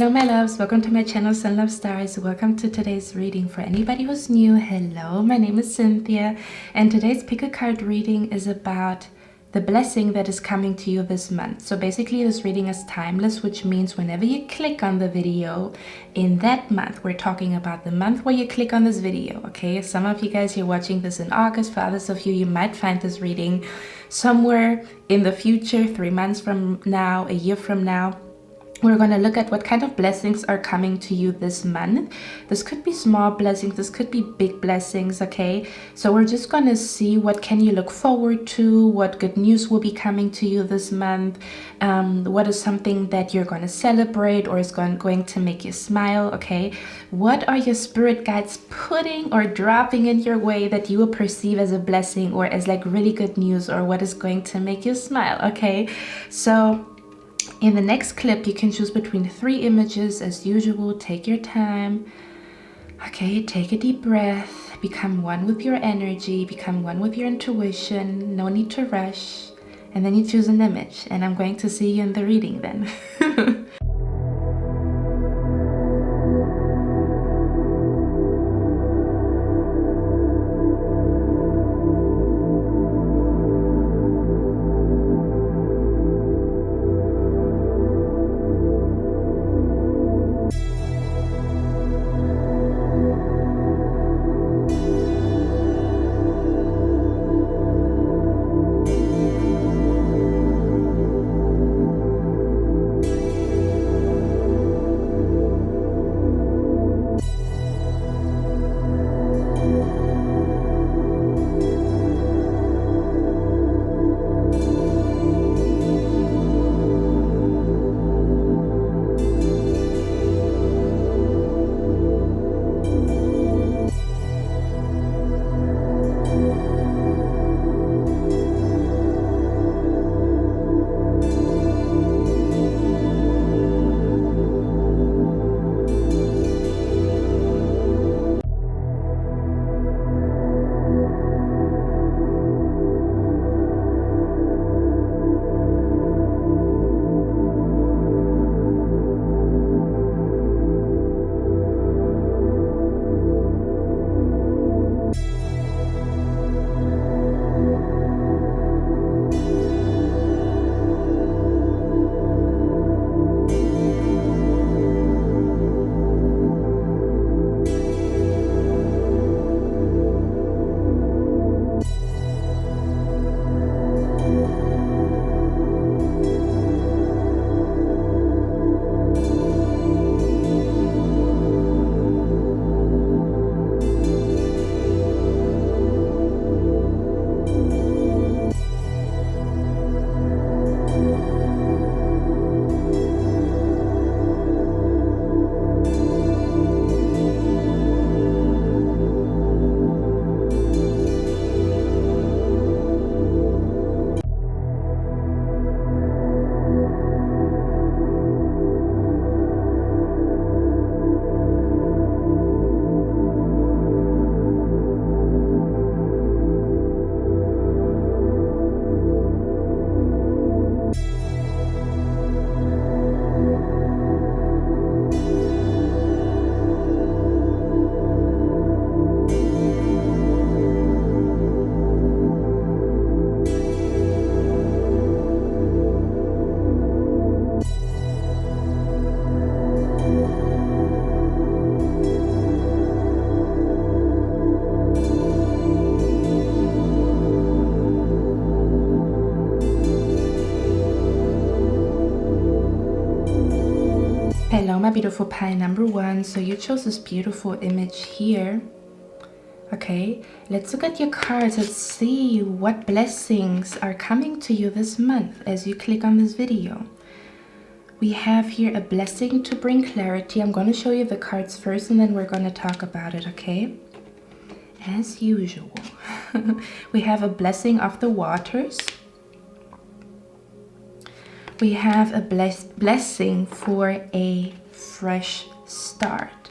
Hello my loves, welcome to my channel Sun Love Stars. Welcome to today's reading. For anybody who's new, hello, my name is Cynthia, and today's pick a card reading is about the blessing that is coming to you this month. So basically this reading is timeless, which means whenever you click on the video in that month, we're talking about the month where you click on this video, okay? Some of you guys, you're watching this in August. For others of you, you might find this reading somewhere in the future, 3 months from now, a year from now. We're going to look at what kind of blessings are coming to you this month. This could be small blessings, this could be big blessings, okay? So we're just going to see what can you look forward to, what good news will be coming to you this month, what is something that you're going to celebrate or is going to make you smile, okay? What are your spirit guides putting or dropping in your way that you will perceive as a blessing or as like really good news, or what is going to make you smile, okay? So in the next clip, you can choose between 3 images. As usual, take your time. Okay, take a deep breath. Become one with your energy. Become one with your intuition. No need to rush. And then you choose an image. And I'm going to see you in the reading then. Hello my beautiful pie number 1. So you chose this beautiful image here. Okay, let's look at your cards. Let's see what blessings are coming to you this month as you click on this video. We have here a blessing to bring clarity. I'm going to show you the cards first and then we're going to talk about it, okay? As usual. We have a blessing of the waters. We have a blessing for a fresh start.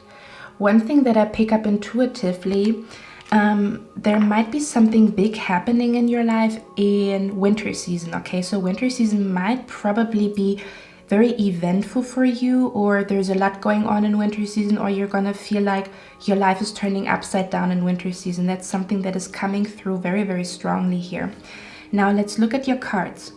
One thing that I pick up intuitively, there might be something big happening in your life in winter season, okay? So winter season might probably be very eventful for you, or there's a lot going on in winter season, or you're gonna feel like your life is turning upside down in winter season. That's something that is coming through very, very strongly here. Now let's look at your cards.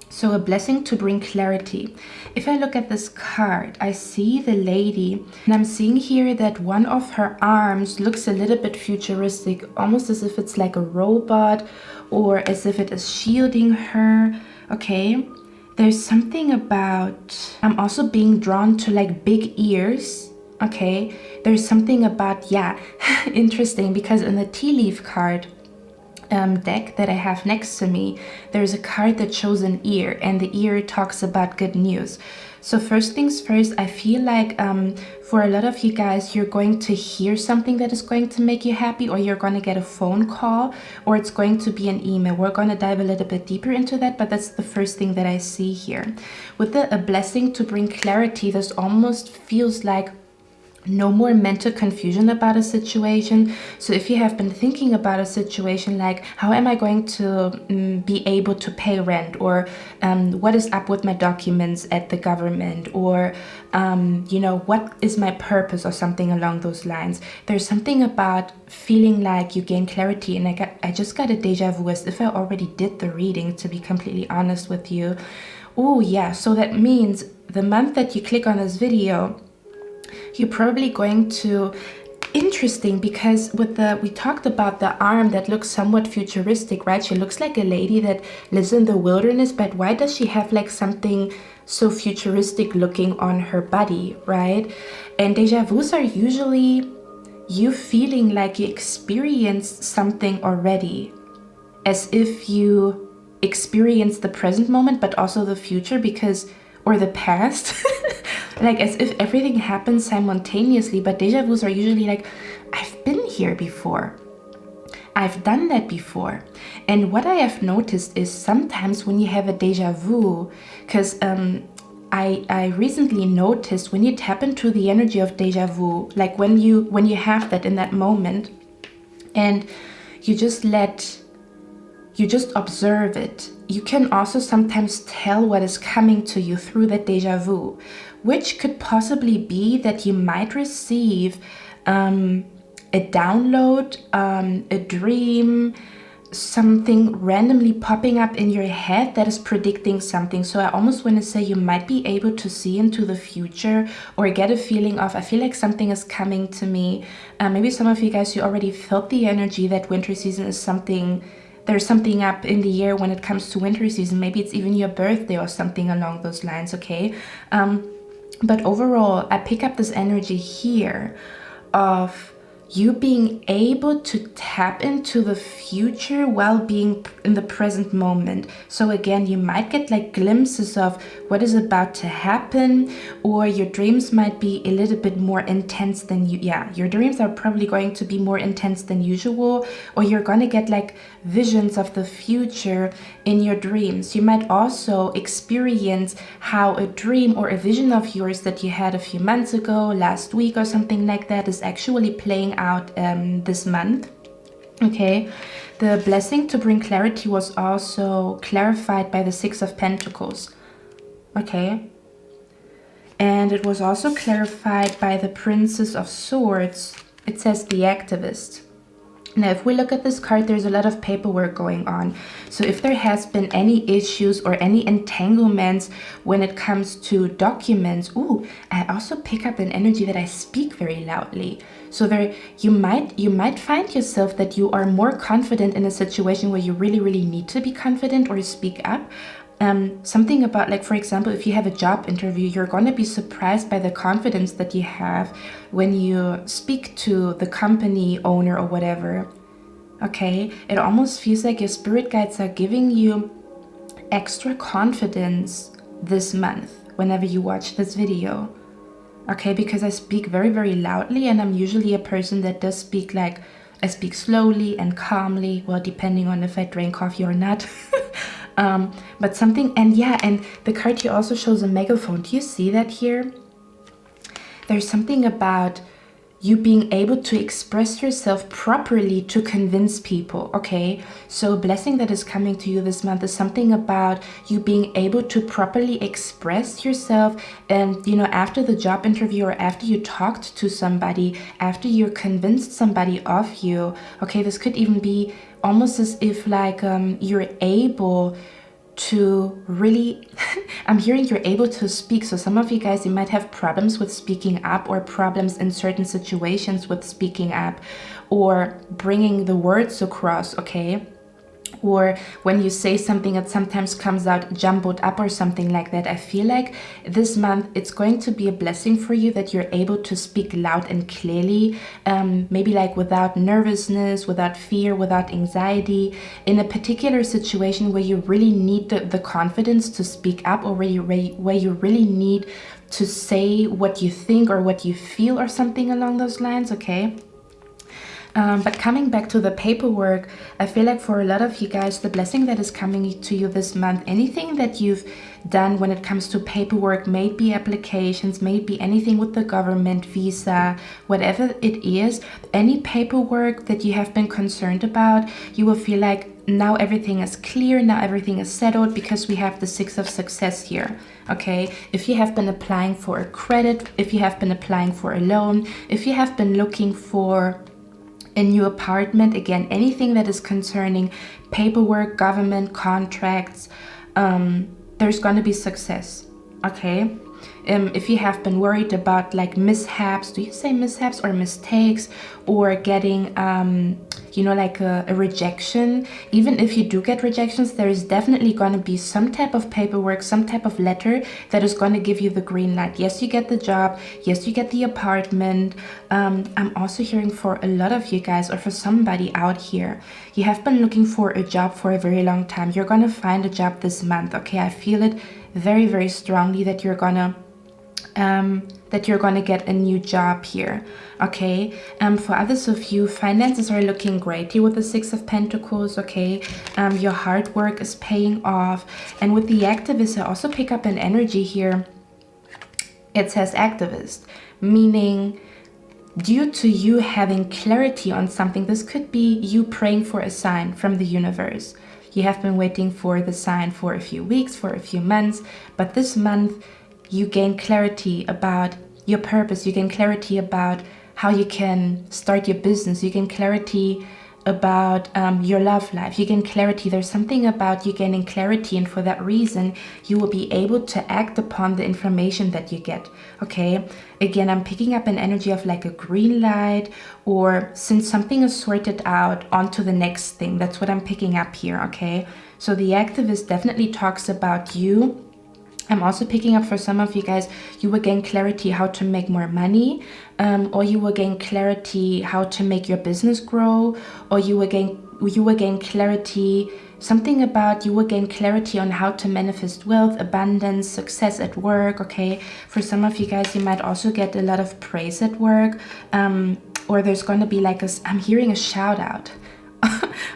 So a blessing to bring clarity. If I look at this card, I see the lady, and I'm seeing here that one of her arms looks a little bit futuristic, almost as if it's like a robot, or as if it is shielding her. Okay, there's something about, I'm also being drawn to like big ears. Okay, there's something about, yeah, interesting, because in the tea leaf card deck that I have next to me, there's a card that shows an ear, and the ear talks about good news. So first things first, I feel like for a lot of you guys, you're going to hear something that is going to make you happy, or you're going to get a phone call, or it's going to be an email. We're going to dive a little bit deeper into that, but that's the first thing that I see here. With a blessing to bring clarity, this almost feels like no more mental confusion about a situation. So if you have been thinking about a situation like, how am I going to be able to pay rent, or what is up with my documents at the government, or you know, what is my purpose, or something along those lines, there's something about feeling like you gain clarity. And I just got a deja vu, as if I already did the reading, to be completely honest with you. Oh yeah, so that means the month that you click on this video, you're probably going to, interesting, because with we talked about the arm that looks somewhat futuristic, right? She looks like a lady that lives in the wilderness, but why does she have like something so futuristic looking on her body, right? And deja vus are usually you feeling like you experienced something already, as if you experienced the present moment, but also the future, because, or the past, like as if everything happens simultaneously. But deja vus are usually like, I've been here before, I've done that before. And what I have noticed is sometimes when you have a deja vu, because I recently noticed when you tap into the energy of deja vu, like when you have that in that moment, and you just observe it, you can also sometimes tell what is coming to you through that deja vu, which could possibly be that you might receive a download, a dream, something randomly popping up in your head that is predicting something. So I almost want to say you might be able to see into the future, or get a feeling of, I feel like something is coming to me. Maybe some of you guys, you already felt the energy that winter season is something, there's something up in the air when it comes to winter season. Maybe it's even your birthday or something along those lines, okay? But overall, I pick up this energy here of you being able to tap into the future while being in the present moment. So again, you might get like glimpses of what is about to happen, or your dreams might be a little bit more intense than your dreams are probably going to be more intense than usual, or you're gonna get like visions of the future in your dreams. You might also experience how a dream or a vision of yours that you had a few months ago, last week or something like that, is actually playing out this month. Okay, the blessing to bring clarity was also clarified by the Six of Pentacles. Okay, and it was also clarified by the Princess of Swords. It says the Activist. Now, if we look at this card, there's a lot of paperwork going on. So if there has been any issues or any entanglements when it comes to documents, I also pick up an energy that I speak very loudly. So there, you might find yourself that you are more confident in a situation where you really, really need to be confident or speak up. Something about, like, for example, if you have a job interview, you're going to be surprised by the confidence that you have when you speak to the company owner or whatever. Okay, it almost feels like your spirit guides are giving you extra confidence this month whenever you watch this video. Okay, because I speak very, very loudly, and I'm usually a person that does speak, like, I speak slowly and calmly, well, depending on if I drank coffee or not. But something, and the card here also shows a megaphone. Do you see that here? There's something about you being able to express yourself properly to convince people, okay? So a blessing that is coming to you this month is something about you being able to properly express yourself, and after the job interview, or after you talked to somebody, after you're convinced somebody of you, okay? This could even be almost as if like you're able to really I'm hearing you're able to speak. So some of you guys, you might have problems with speaking up, or problems in certain situations with speaking up or bringing the words across, okay? Or when you say something, it sometimes comes out jumbled up or something like that. I feel like this month it's going to be a blessing for you that you're able to speak loud and clearly, maybe like without nervousness, without fear, without anxiety, in a particular situation where you really need the confidence to speak up, or where you really need to say what you think or what you feel or something along those lines, okay? But coming back to the paperwork, I feel like for a lot of you guys, the blessing that is coming to you this month, anything that you've done when it comes to paperwork, maybe applications, maybe anything with the government, visa, whatever it is, any paperwork that you have been concerned about, you will feel like now everything is clear, now everything is settled, because we have the 6 of success here, okay? If you have been applying for a credit, if you have been applying for a loan, if you have been looking for a new apartment, again, anything that is concerning paperwork, government, contracts, there's going to be success, okay? If you have been worried about like mishaps, do you say mishaps or mistakes, or getting like a rejection, even if you do get rejections, there is definitely going to be some type of paperwork, some type of letter that is going to give you the green light. Yes, you get the job, yes, you get the apartment. I'm also hearing for a lot of you guys, or for somebody out here, you have been looking for a job for a very long time. You're going to find a job this month, okay? I feel it very, very strongly that you're gonna get a new job here, okay? For others of you, finances are looking great here with the 6 of Pentacles, okay? Your hard work is paying off. And with the activist, I also pick up an energy here. It says activist, meaning due to you having clarity on something, this could be you praying for a sign from the universe. You have been waiting for the sign for a few weeks, for a few months, but this month you gain clarity about your purpose. You gain clarity about how you can start your business. You gain clarity about your love life. You gain clarity. There's something about you gaining clarity, and for that reason, you will be able to act upon the information that you get, okay? Again, I'm picking up an energy of like a green light, or since something is sorted out, onto the next thing. That's what I'm picking up here, okay? So the activist definitely talks about you. I'm also picking up for some of you guys, you will gain clarity how to make more money, or you will gain clarity how to make your business grow, or you will gain clarity, something about you will gain clarity on how to manifest wealth, abundance, success at work, okay? For some of you guys, you might also get a lot of praise at work, or there's going to be like I'm hearing a shout out.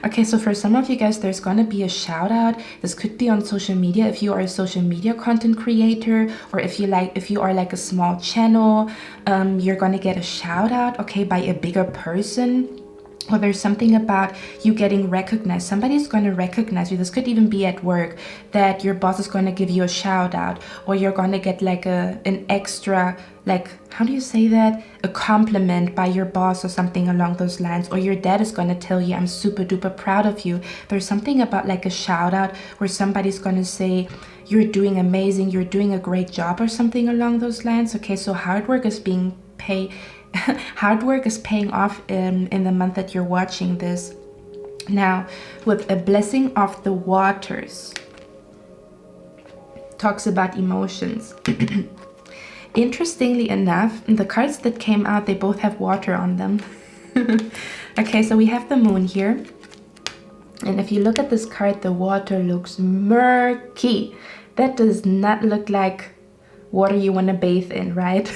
Okay, so for some of you guys, there's gonna be a shout out. This could be on social media if you are a social media content creator, or if you are like a small channel, you're gonna get a shout out, okay, by a bigger person. Or there's something about you getting recognized. Somebody's going to recognize you. This could even be at work, that your boss is going to give you a shout out, or you're going to get like an extra, like, how do you say that? A compliment by your boss or something along those lines. Or your dad is going to tell you, I'm super duper proud of you. There's something about like a shout out where somebody's going to say, you're doing amazing, you're doing a great job, or something along those lines. Okay, so hard work is being paid. Hard work is paying off in the month that you're watching this. Now, with a blessing of the waters, talks about emotions. Interestingly enough, the cards that came out, they both have water on them. Okay, so we have the moon here. And if you look at this card, the water looks murky. That does not look like water you want to bathe in, right?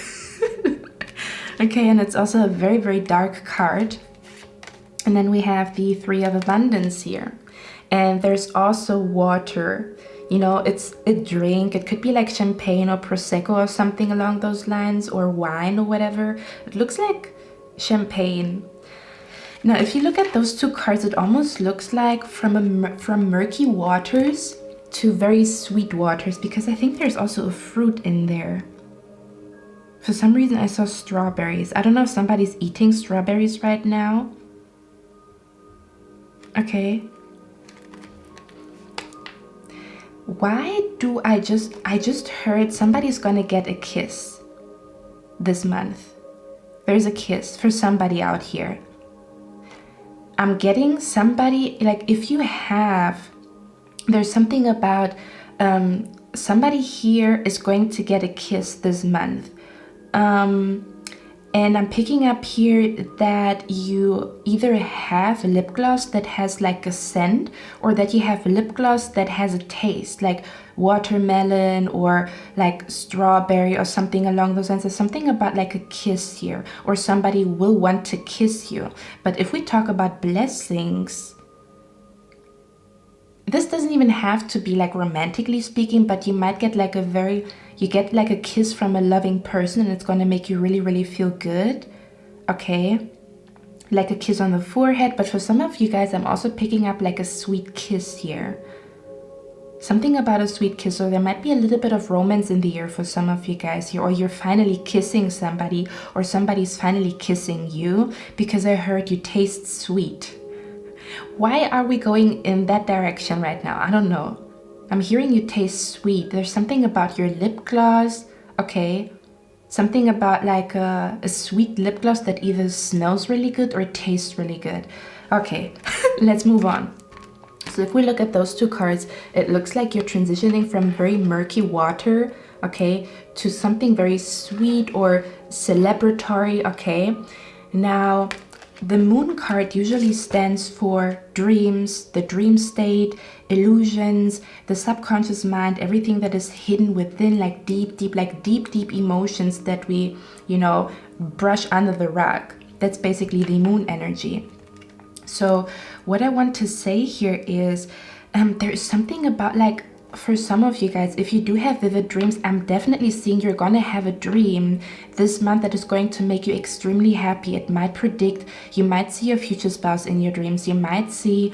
Okay, and it's also a very, very dark card. And then we have the 3 of abundance here. And there's also water. You know, it's a drink. It could be like champagne or prosecco or something along those lines, or wine or whatever. It looks like champagne. Now, if you look at those two cards, it almost looks like from murky waters to very sweet waters, because I think there's also a fruit in there. For some reason, I saw strawberries. I don't know if somebody's eating strawberries right now. Okay. Why do I just heard somebody's gonna get a kiss this month. There's a kiss for somebody out here. I'm getting somebody, like if you have, there's something about somebody here is going to get a kiss this month. And I'm picking up here that you either have a lip gloss that has like a scent, or that you have a lip gloss that has a taste, like watermelon or like strawberry or something along those lines. There's something about like a kiss here, or somebody will want to kiss you. But if we talk about blessings, this doesn't even have to be like romantically speaking, but you might get like you get like a kiss from a loving person, and it's going to make you really, really feel good. Okay. Like a kiss on the forehead. But for some of you guys, I'm also picking up like a sweet kiss here. Something about a sweet kiss, or there might be a little bit of romance in the air for some of you guys here, or you're finally kissing somebody, or somebody's finally kissing you, because I heard you taste sweet. Why are we going in that direction right now? I don't know. I'm hearing you taste sweet. There's something about your lip gloss. Okay. Something about like a sweet lip gloss that either smells really good or tastes really good. Okay, let's move on. So if we look at those two cards, it looks like you're transitioning from very murky water, okay, to something very sweet or celebratory, okay? Now, the moon card usually stands for dreams, the dream state, illusions, the subconscious mind, everything that is hidden within, like deep emotions that we, brush under the rug. That's basically the moon energy. So what I want to say here is there's something about, like, for some of you guys, if you do have vivid dreams, I'm definitely seeing you're gonna have a dream this month that is going to make you extremely happy. It might predict, you might see your future spouse in your dreams, you might see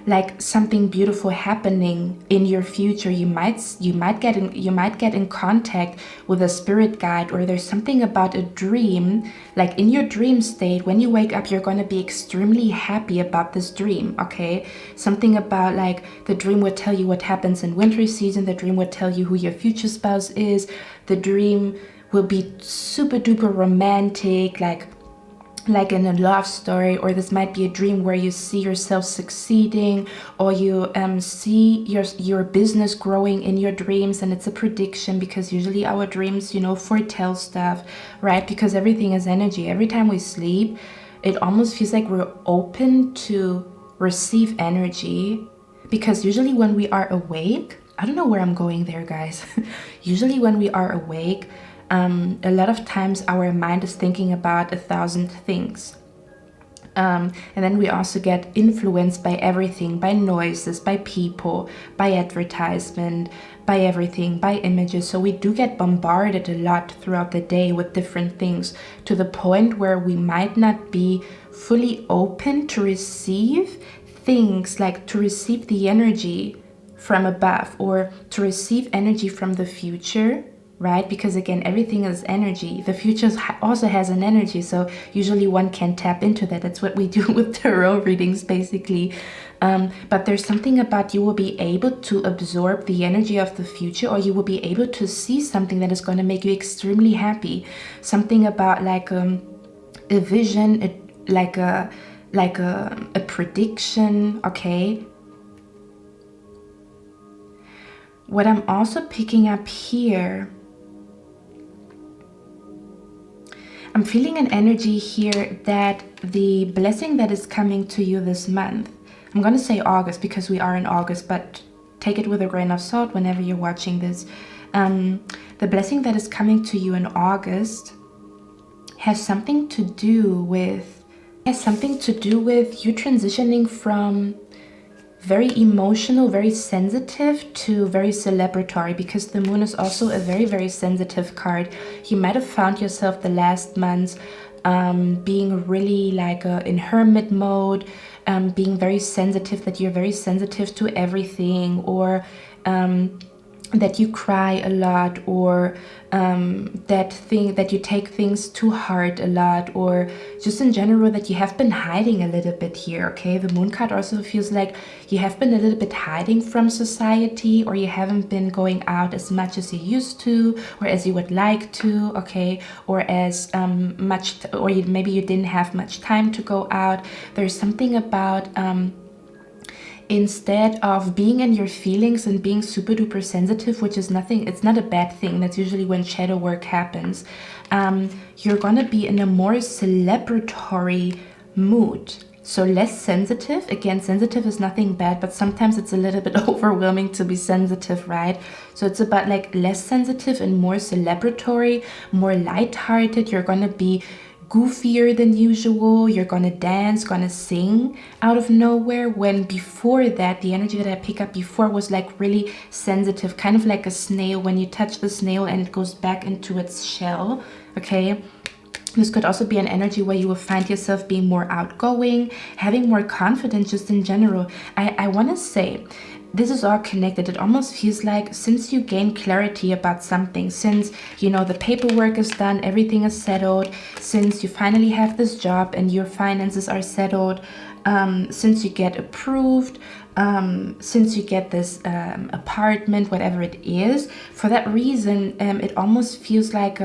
like something beautiful happening in your future. You might get in contact with a spirit guide, or there's something about a dream, like in your dream state, when you wake up, you're going to be extremely happy about this dream, okay? Something about like the dream would tell you what happens in winter season, the dream would tell you who your future spouse is, the dream will be super duper romantic, like in a love story, or this might be a dream where you see yourself succeeding, or you see your business growing in your dreams, and it's a prediction, because usually our dreams, foretell stuff, right? Because everything is energy. Every time we sleep, it almost feels like we're open to receive energy, because usually when we are awake, I don't know where I'm going there, guys. Usually when we are awake, a lot of times our mind is thinking about 1,000 things. And then we also get influenced by everything, by noises, by people, by advertisement, by everything, by images. So we do get bombarded a lot throughout the day with different things, to the point where we might not be fully open to receive things, like to receive the energy from above, or to receive energy from the future. Right? Because again, everything is energy. The future also has an energy, so usually one can tap into that. That's what we do with tarot readings, basically. But there's something about, you will be able to absorb the energy of the future, or you will be able to see something that is going to make you extremely happy. Something about like a vision, like a prediction, okay? What I'm also picking up here, I'm feeling an energy here that the blessing that is coming to you this month, I'm going to say August because we are in August, but take it with a grain of salt whenever you're watching this. The blessing that is coming to you in August has something to do with you transitioning from very emotional, very sensitive, to very celebratory, because the moon is also a very, very sensitive card. You might have found yourself the last months being really like in hermit mode, being very sensitive, that you're very sensitive to everything, or that you cry a lot, or that you take things to heart a lot, or just in general that you have been hiding a little bit here, okay? The moon card also feels like you have been a little bit hiding from society, or you haven't been going out as much as you used to, or as you would like to, okay? Or as maybe you didn't have much time to go out. There's something about instead of being in your feelings and being super duper sensitive, which is nothing, it's not a bad thing, that's usually when shadow work happens, you're gonna be in a more celebratory mood. So less sensitive. Again, sensitive is nothing bad, but sometimes it's a little bit overwhelming to be sensitive, right? So it's about like less sensitive and more celebratory, more lighthearted. You're gonna be goofier than usual. You're gonna dance, gonna sing out of nowhere, when before that, the energy that I pick up before was like really sensitive, kind of like a snail, when you touch the snail and it goes back into its shell, okay? This could also be an energy where you will find yourself being more outgoing, having more confidence just in general. I want to say, this is all connected. It almost feels like since you gain clarity about something, since, you know, the paperwork is done, everything is settled, since you finally have this job and your finances are settled, since you get approved, since you get this apartment, whatever it is, for that reason, it almost feels like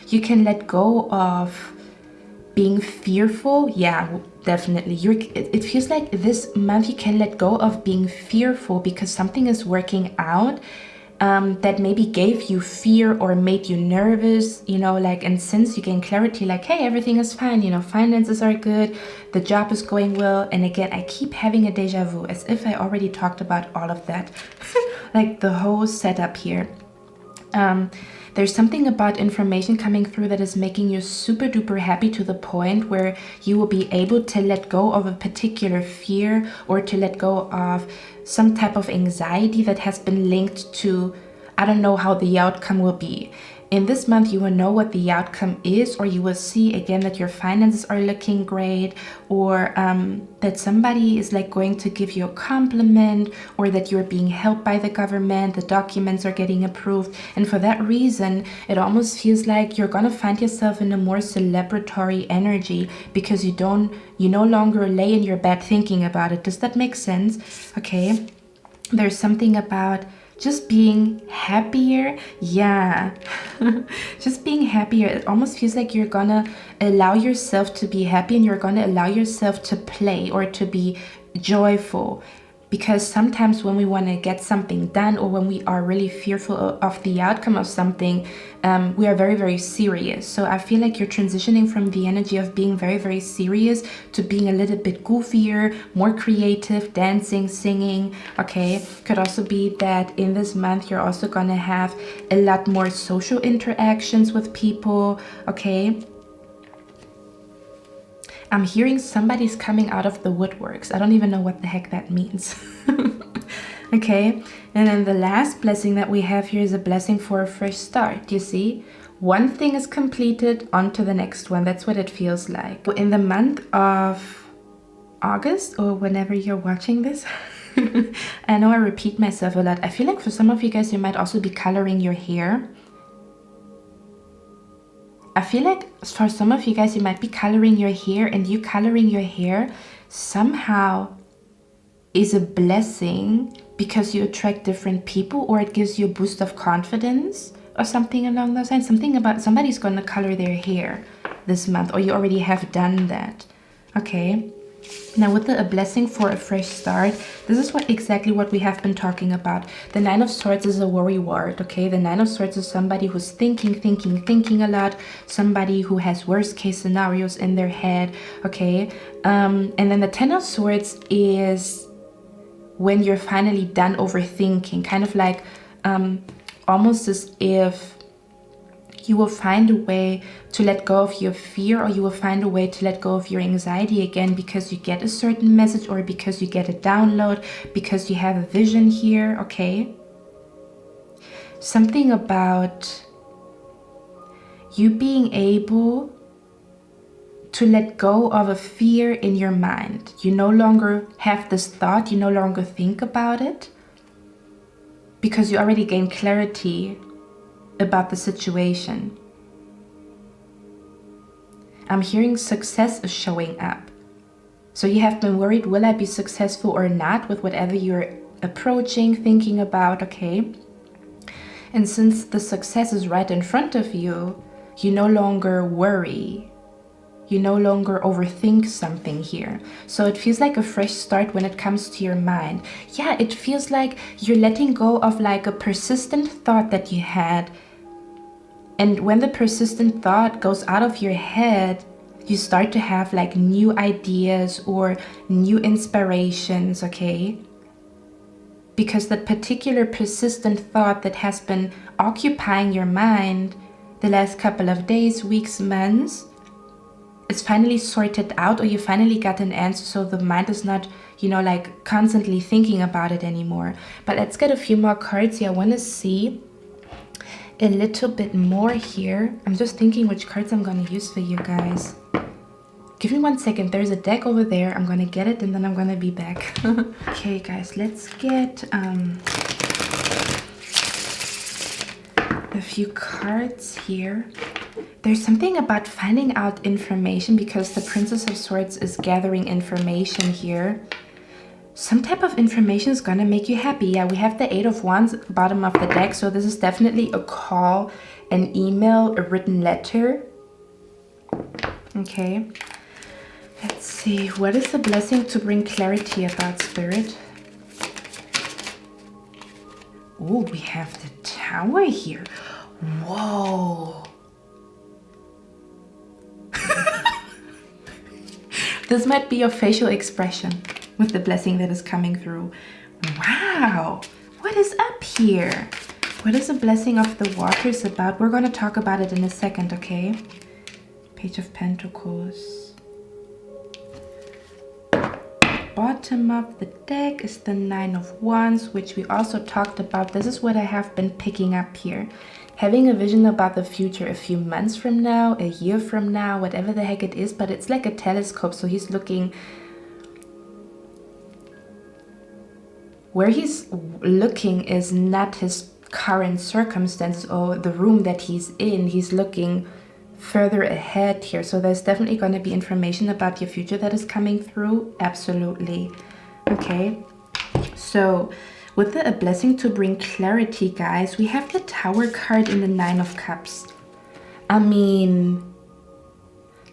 you can let go of being fearful. Yeah, definitely. It feels like this month you can let go of being fearful because something is working out that maybe gave you fear or made you nervous, you know, like, and since you gain clarity, like, hey, everything is fine, you know, finances are good, the job is going well. And again, I keep having a deja vu, as if I already talked about all of that, like the whole setup here. There's something about information coming through that is making you super duper happy, to the point where you will be able to let go of a particular fear, or to let go of some type of anxiety that has been linked to, I don't know how the outcome will be. In this month, you will know what the outcome is, or you will see again that your finances are looking great, or that somebody is like going to give you a compliment, or that you're being helped by the government, the documents are getting approved. And for that reason, it almost feels like you're gonna find yourself in a more celebratory energy, because you no longer lay in your bed thinking about it. Does that make sense? Okay. There's something about just being happier. Yeah. Just being happier. It almost feels like you're gonna allow yourself to be happy, and you're gonna allow yourself to play or to be joyful. Because sometimes when we want to get something done, or when we are really fearful of the outcome of something, we are very, very serious. So I feel like you're transitioning from the energy of being very, very serious to being a little bit goofier, more creative, dancing, singing, okay? Could also be that in this month, you're also going to have a lot more social interactions with people, okay? I'm hearing somebody's coming out of the woodworks. I don't even know what the heck that means. Okay, and then the last blessing that we have here is a blessing for a fresh start. You see, one thing is completed, on to the next one. That's what it feels like. In the month of August, or whenever you're watching this, I know I repeat myself a lot. I feel like for some of you guys, you might also be coloring your hair. I feel like for some of you guys, you might be coloring your hair, and you coloring your hair somehow is a blessing, because you attract different people, or it gives you a boost of confidence, or something along those lines. Something about somebody's going to color their hair this month, or you already have done that. Okay. Now with a blessing for a fresh start, this is exactly what we have been talking about. The Nine of Swords is a worry ward, okay? The Nine of Swords is somebody who's thinking a lot, somebody who has worst case scenarios in their head, okay? And then the Ten of Swords is when you're finally done overthinking, kind of like almost as if you will find a way to let go of your fear, or you will find a way to let go of your anxiety again, because you get a certain message, or because you get a download, because you have a vision here, okay? Something about you being able to let go of a fear in your mind. You no longer have this thought, you no longer think about it, because you already gained clarity about the situation. I'm hearing success is showing up. So you have been worried, will I be successful or not with whatever you're approaching, thinking about, okay? And since the success is right in front of you, you no longer worry. You no longer overthink something here. So it feels like a fresh start when it comes to your mind. Yeah, it feels like you're letting go of like a persistent thought that you had. And when the persistent thought goes out of your head, you start to have like new ideas or new inspirations, okay? Because that particular persistent thought that has been occupying your mind the last couple of days, weeks, months, is finally sorted out, or you finally got an answer, so the mind is not, you know, like constantly thinking about it anymore. But let's get a few more cards here. I want to see a little bit more here. I'm just thinking which cards I'm going to use for you guys. Give me 1 second. There's a deck over there. I'm going to get it and then I'm going to be back. Okay, guys, let's get a few cards here. There's something about finding out information, because the Princess of Swords is gathering information here. Some type of information is gonna make you happy. Yeah, we have the Eight of Wands bottom of the deck, so this is definitely a call, an email, a written letter. Okay, let's see. What is the blessing to bring clarity about, Spirit? Oh, we have the Tower here. Whoa. This might be your facial expression with the blessing that is coming through. Wow, what is up here? What is the blessing of the waters about? We're going to talk about it in a second, okay? Page of Pentacles. Bottom of the deck is the Nine of Wands, which we also talked about. This is what I have been picking up here. Having a vision about the future a few months from now, a year from now, whatever the heck it is, but it's like a telescope, so he's looking. Where he's looking is not his current circumstances or the room that he's in. He's looking further ahead here. So there's definitely going to be information about your future that is coming through. Absolutely. Okay. So with a blessing to bring clarity, guys, we have the Tower card in the Nine of Cups. I mean,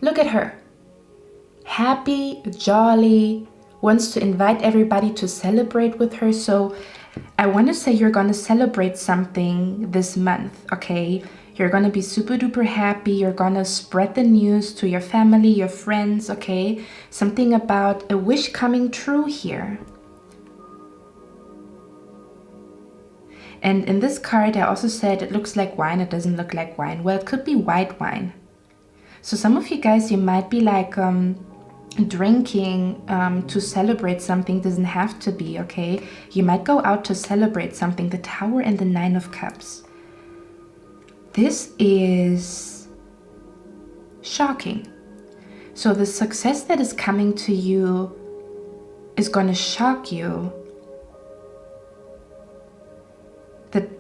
look at her. Happy, jolly, wants to invite everybody to celebrate with her. So I want to say you're going to celebrate something this month, okay? You're going to be super duper happy. You're going to spread the news to your family, your friends, okay? Something about a wish coming true here. And in this card, I also said it looks like wine. It doesn't look like wine. Well, it could be white wine. So some of you guys, you might be like drinking to celebrate something. Doesn't have to be, okay? You might go out to celebrate something. The Tower and the Nine of Cups. This is shocking. So the success that is coming to you is going to shock you.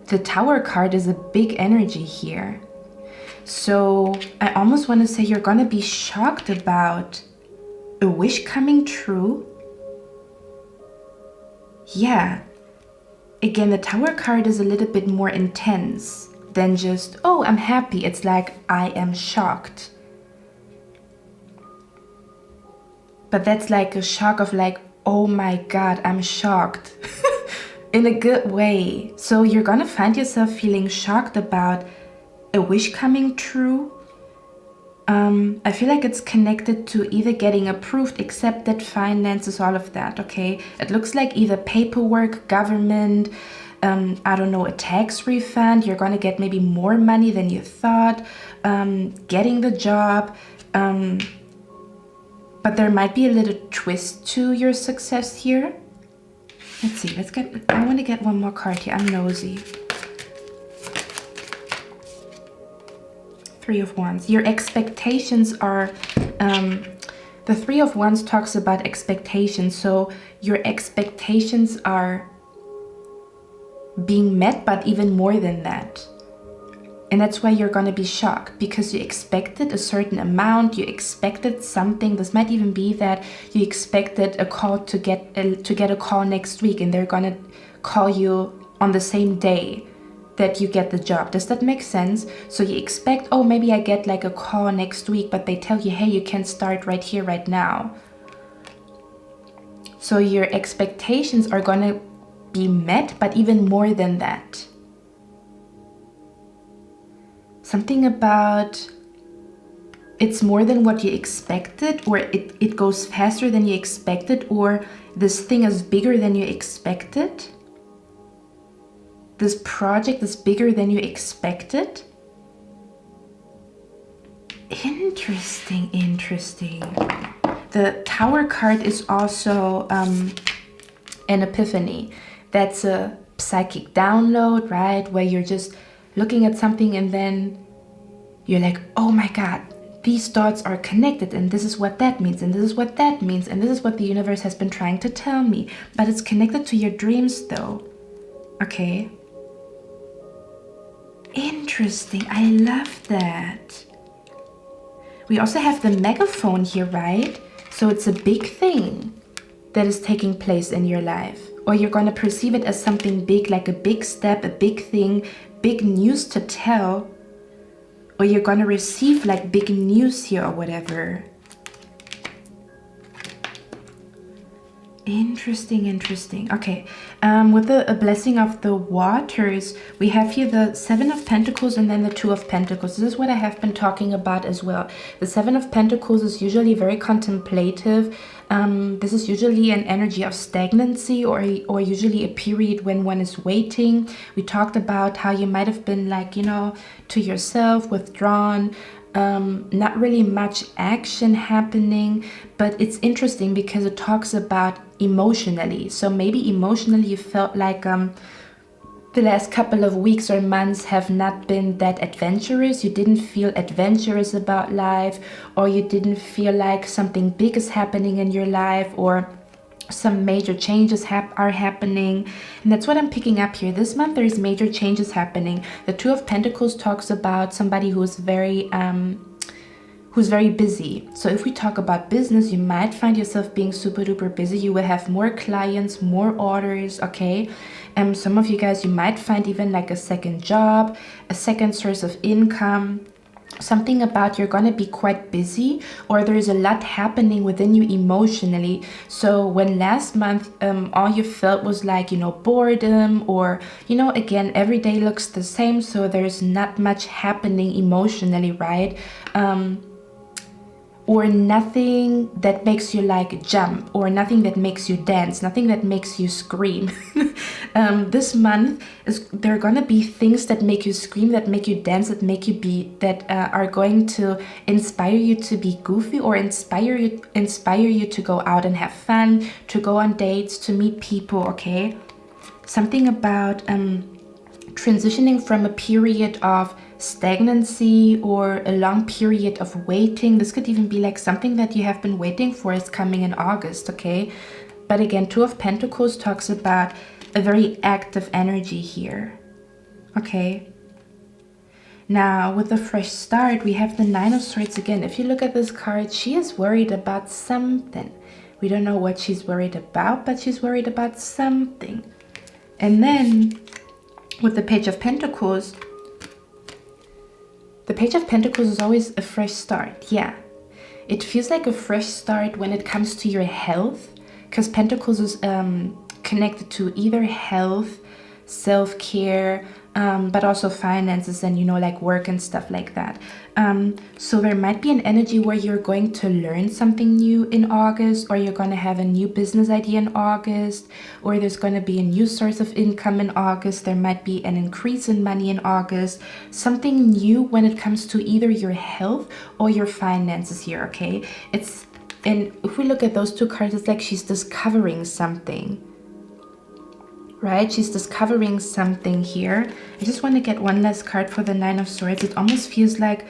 The Tower card is a big energy here. So I almost want to say you're going to be shocked about a wish coming true. Yeah. Again, the Tower card is a little bit more intense than just, oh, I'm happy. It's like, I am shocked. But that's like a shock of like, oh my God, I'm shocked. In a good way. So you're gonna find yourself feeling shocked about a wish coming true. I feel like it's connected to either getting approved, accepted, finances, all of that, okay? It looks like either paperwork, government, I don't know, a tax refund. You're gonna get maybe more money than you thought, getting the job. But there might be a little twist to your success here. Let's see, I want to get one more card here. I'm nosy. Three of Wands. Your expectations are, the Three of Wands talks about expectations. So your expectations are being met, but even more than that. And that's why you're going to be shocked, because you expected a certain amount, you expected something. This might even be that you expected a call to get a call next week, and they're going to call you on the same day that you get the job. Does that make sense? So you expect, oh, maybe I get like a call next week, but they tell you, hey, you can start right here, right now. So your expectations are going to be met, but even more than that. Something about it's more than what you expected, or it goes faster than you expected, or this thing is bigger than you expected. This project is bigger than you expected. Interesting, interesting. The Tower card is also an epiphany. That's a psychic download, right? Where you're just looking at something and then you're like, oh my God, these dots are connected, and this is what that means, and this is what that means, and this is what the universe has been trying to tell me. But it's connected to your dreams though. Okay. Interesting. I love that. We also have the megaphone here, right? So it's a big thing that is taking place in your life. Or you're going to perceive it as something big, like a big step, a big thing, big news to tell. Or you're going to receive like big news here or whatever. Interesting, interesting. Okay, with a blessing of the waters, we have here the Seven of Pentacles and then the Two of Pentacles. This is what I have been talking about as well. The Seven of Pentacles is usually very contemplative. This is usually an energy of stagnancy, or usually a period when one is waiting. We talked about how you might have been like, you know, to yourself, withdrawn, not really much action happening. But it's interesting because it talks about emotionally. So maybe emotionally you felt like the last couple of weeks or months have not been that adventurous. You didn't feel adventurous about life, or you didn't feel like something big is happening in your life, or some major changes are happening. And that's what I'm picking up here. This month there's major changes happening. The Two of Pentacles talks about somebody who's very busy. So if we talk about business, you might find yourself being super duper busy. You will have more clients, more orders, okay? Some of you guys, you might find even like a second job, a second source of income. Something about you're going to be quite busy, or there's a lot happening within you emotionally. So when last month all you felt was like, you know, boredom, or, you know, again, every day looks the same, so there's not much happening emotionally, right? Or nothing that makes you like jump, or nothing that makes you dance, nothing that makes you scream. This month there are gonna be things that make you scream, that make you dance, that make you that are going to inspire you to be goofy, or inspire you to go out and have fun, to go on dates, to meet people. Okay, something about transitioning from a period of stagnancy or a long period of waiting. This could even be like something that you have been waiting for is coming in August, okay? But again, Two of Pentacles talks about a very active energy here, okay? Now, with the fresh start, we have the Nine of Swords again. If you look at this card, she is worried about something. We don't know what she's worried about, but she's worried about something. And then, with the Page of Pentacles, the Page of Pentacles is always a fresh start. Yeah, it feels like a fresh start when it comes to your health, because Pentacles is connected to either health, self-care, but also finances and, you know, like work and stuff like that. So there might be an energy where you're going to learn something new in August, or you're going to have a new business idea in August, or there's going to be a new source of income in August. There might be an increase in money in August, something new when it comes to either your health or your finances here, okay? And if we look at those two cards, it's like she's discovering something. Right? She's discovering something here. I just want to get one last card for the Nine of Swords. It almost feels like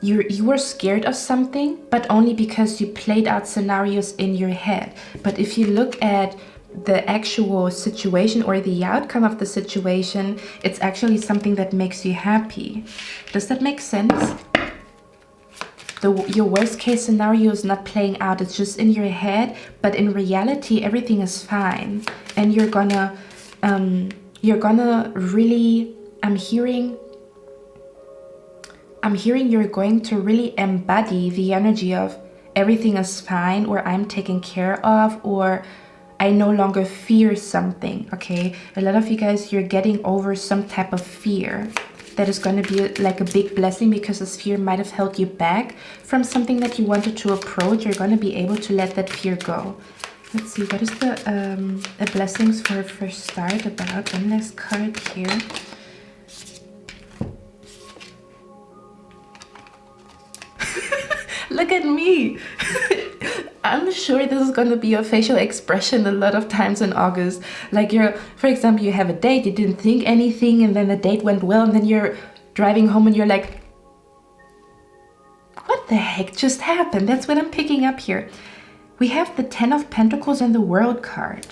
you were scared of something, but only because you played out scenarios in your head. But if you look at the actual situation or the outcome of the situation, it's actually something that makes you happy. Does that make sense? Your worst case scenario is not playing out, it's just in your head, but in reality everything is fine, and you're gonna really, I'm hearing you're going to really embody the energy of everything is fine, or I'm taken care of, or I no longer fear something, okay? A lot of you guys, you're getting over some type of fear. That is going to be like a big blessing, because this fear might have held you back from something that you wanted to approach. You're going to be able to let that fear go. Let's see, what is the blessings for a fresh start about? One last card here. Look at me. I'm sure this is going to be your facial expression a lot of times in August. Like for example, you have a date, you didn't think anything, and then the date went well, and then you're driving home and you're like, what the heck just happened? That's what I'm picking up here. We have the Ten of Pentacles and the World card.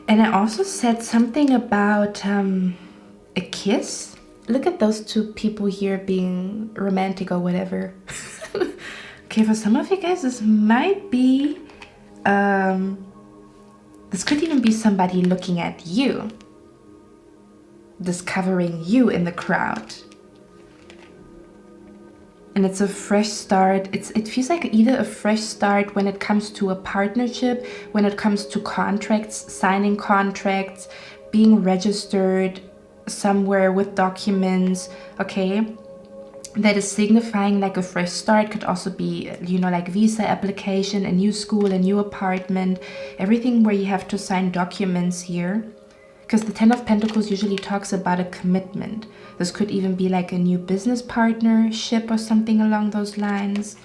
And I also said something about a kiss. Look at those two people here being romantic or whatever. Okay, for some of you guys, this might be, this could even be somebody looking at you, discovering you in the crowd. And it's a fresh start. It feels like either a fresh start when it comes to a partnership, when it comes to contracts, signing contracts, being registered somewhere with documents, okay? That is signifying like a fresh start. Could also be, you know, like visa application, a new school, a new apartment, everything where you have to sign documents here. Because the Ten of Pentacles usually talks about a commitment. This could even be like a new business partnership or something along those lines.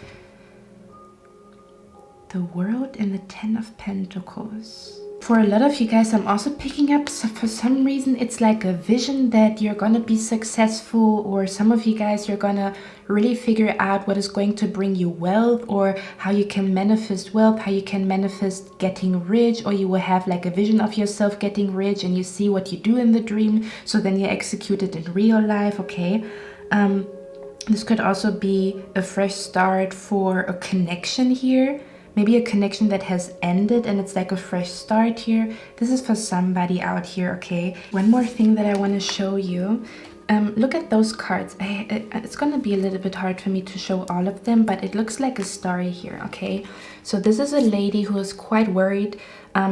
The World and the Ten of Pentacles. For a lot of you guys, I'm also picking up, so for some reason, it's like a vision that you're gonna be successful, or some of you guys, you're gonna really figure out what is going to bring you wealth, or how you can manifest wealth, how you can manifest getting rich, or you will have like a vision of yourself getting rich and you see what you do in the dream, so then you execute it in real life, okay? This could also be a fresh start for a connection here. Maybe a connection that has ended and it's like a fresh start here. This is for somebody out here, okay? One more thing that I want to show you. Look at those cards. It's going to be a little bit hard for me to show all of them, but it looks like a story here, okay? So this is a lady who is quite worried.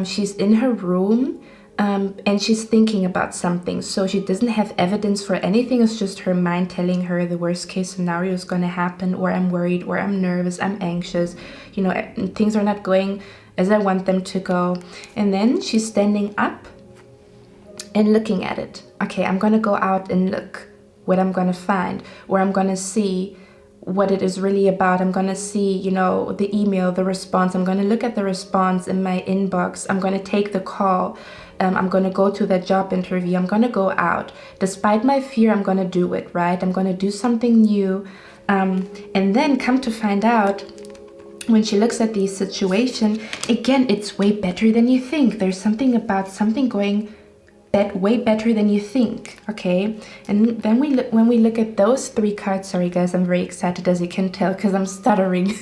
She's in her room. And she's thinking about something, so she doesn't have evidence for anything. It's just her mind telling her the worst case scenario is going to happen, or I'm worried, or I'm nervous, I'm anxious, you know, things are not going as I want them to go. And then she's standing up and looking at it. Okay, I'm going to go out and look what I'm going to find, or I'm going to see what it is really about. I'm going to see, you know, the email, the response. I'm going to look at the response in my inbox. I'm going to take the call. I'm going to go to that job interview. I'm going to go out. Despite my fear, I'm going to do it, right? I'm going to do something new. And then come to find out, when she looks at the situation, again, it's way better than you think. There's something about something going way better than you think, okay? And then when we look at those three cards, sorry guys, I'm very excited, as you can tell, because I'm stuttering.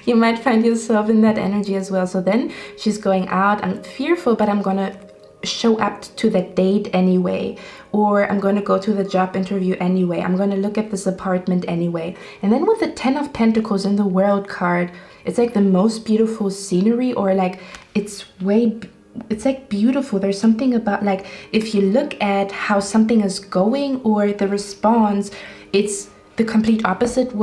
You might find yourself in that energy as well. So then she's going out. I'm fearful, but I'm gonna show up to that date anyway, or I'm going to go to the job interview anyway. I'm going to look at this apartment anyway. And then with the Ten of Pentacles and the World card, it's like the most beautiful scenery, or like it's like beautiful. There's something about, like, if you look at how something is going or the response, it's the complete opposite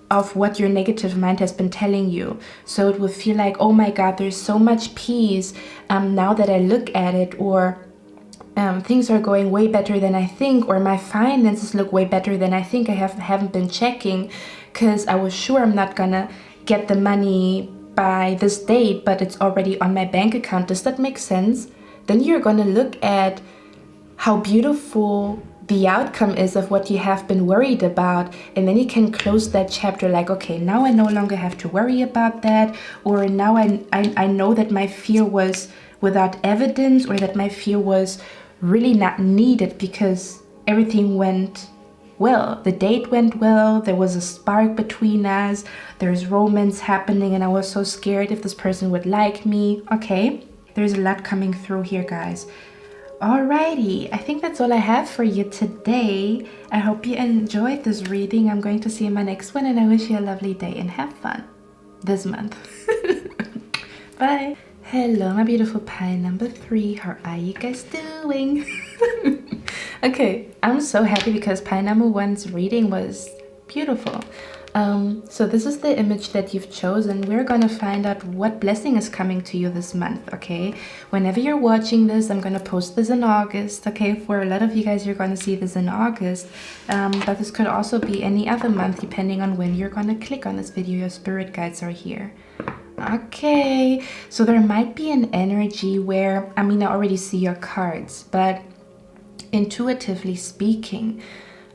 of what your negative mind has been telling you. So it will feel like, oh my God, there's so much peace now that I look at it, or things are going way better than I think, or my finances look way better than I think. I haven't been checking because I was sure I'm not gonna get the money by this date, but it's already on my bank account. Does that make sense? then you're going to look at how beautiful the outcome is of what you have been worried about, and then you can close that chapter like, okay, now I no longer have to worry about that, or now I know that my fear was without evidence, or that my fear was really not needed because everything went well. The date went well, there was a spark between us, there's romance happening, and I was so scared if this person would like me. Okay, there's a lot coming through here, guys. Alrighty, I think that's all I have for you today. I hope you enjoyed this reading. I'm going to see you in my next one, and I wish you a lovely day and have fun this month. Bye. Hello, my beautiful pile number 3. How are you guys doing? Okay, I'm so happy because pile number 1's reading was beautiful. So this is the image that you've chosen. We're gonna find out what blessing is coming to you this month, okay? Whenever you're watching this, I'm gonna post this in August, okay? For a lot of you guys, you're gonna see this in August, but this could also be any other month depending on when you're gonna click on this video. Your spirit guides are here. Okay, so there might be an energy where, I mean, I already see your cards, but intuitively speaking,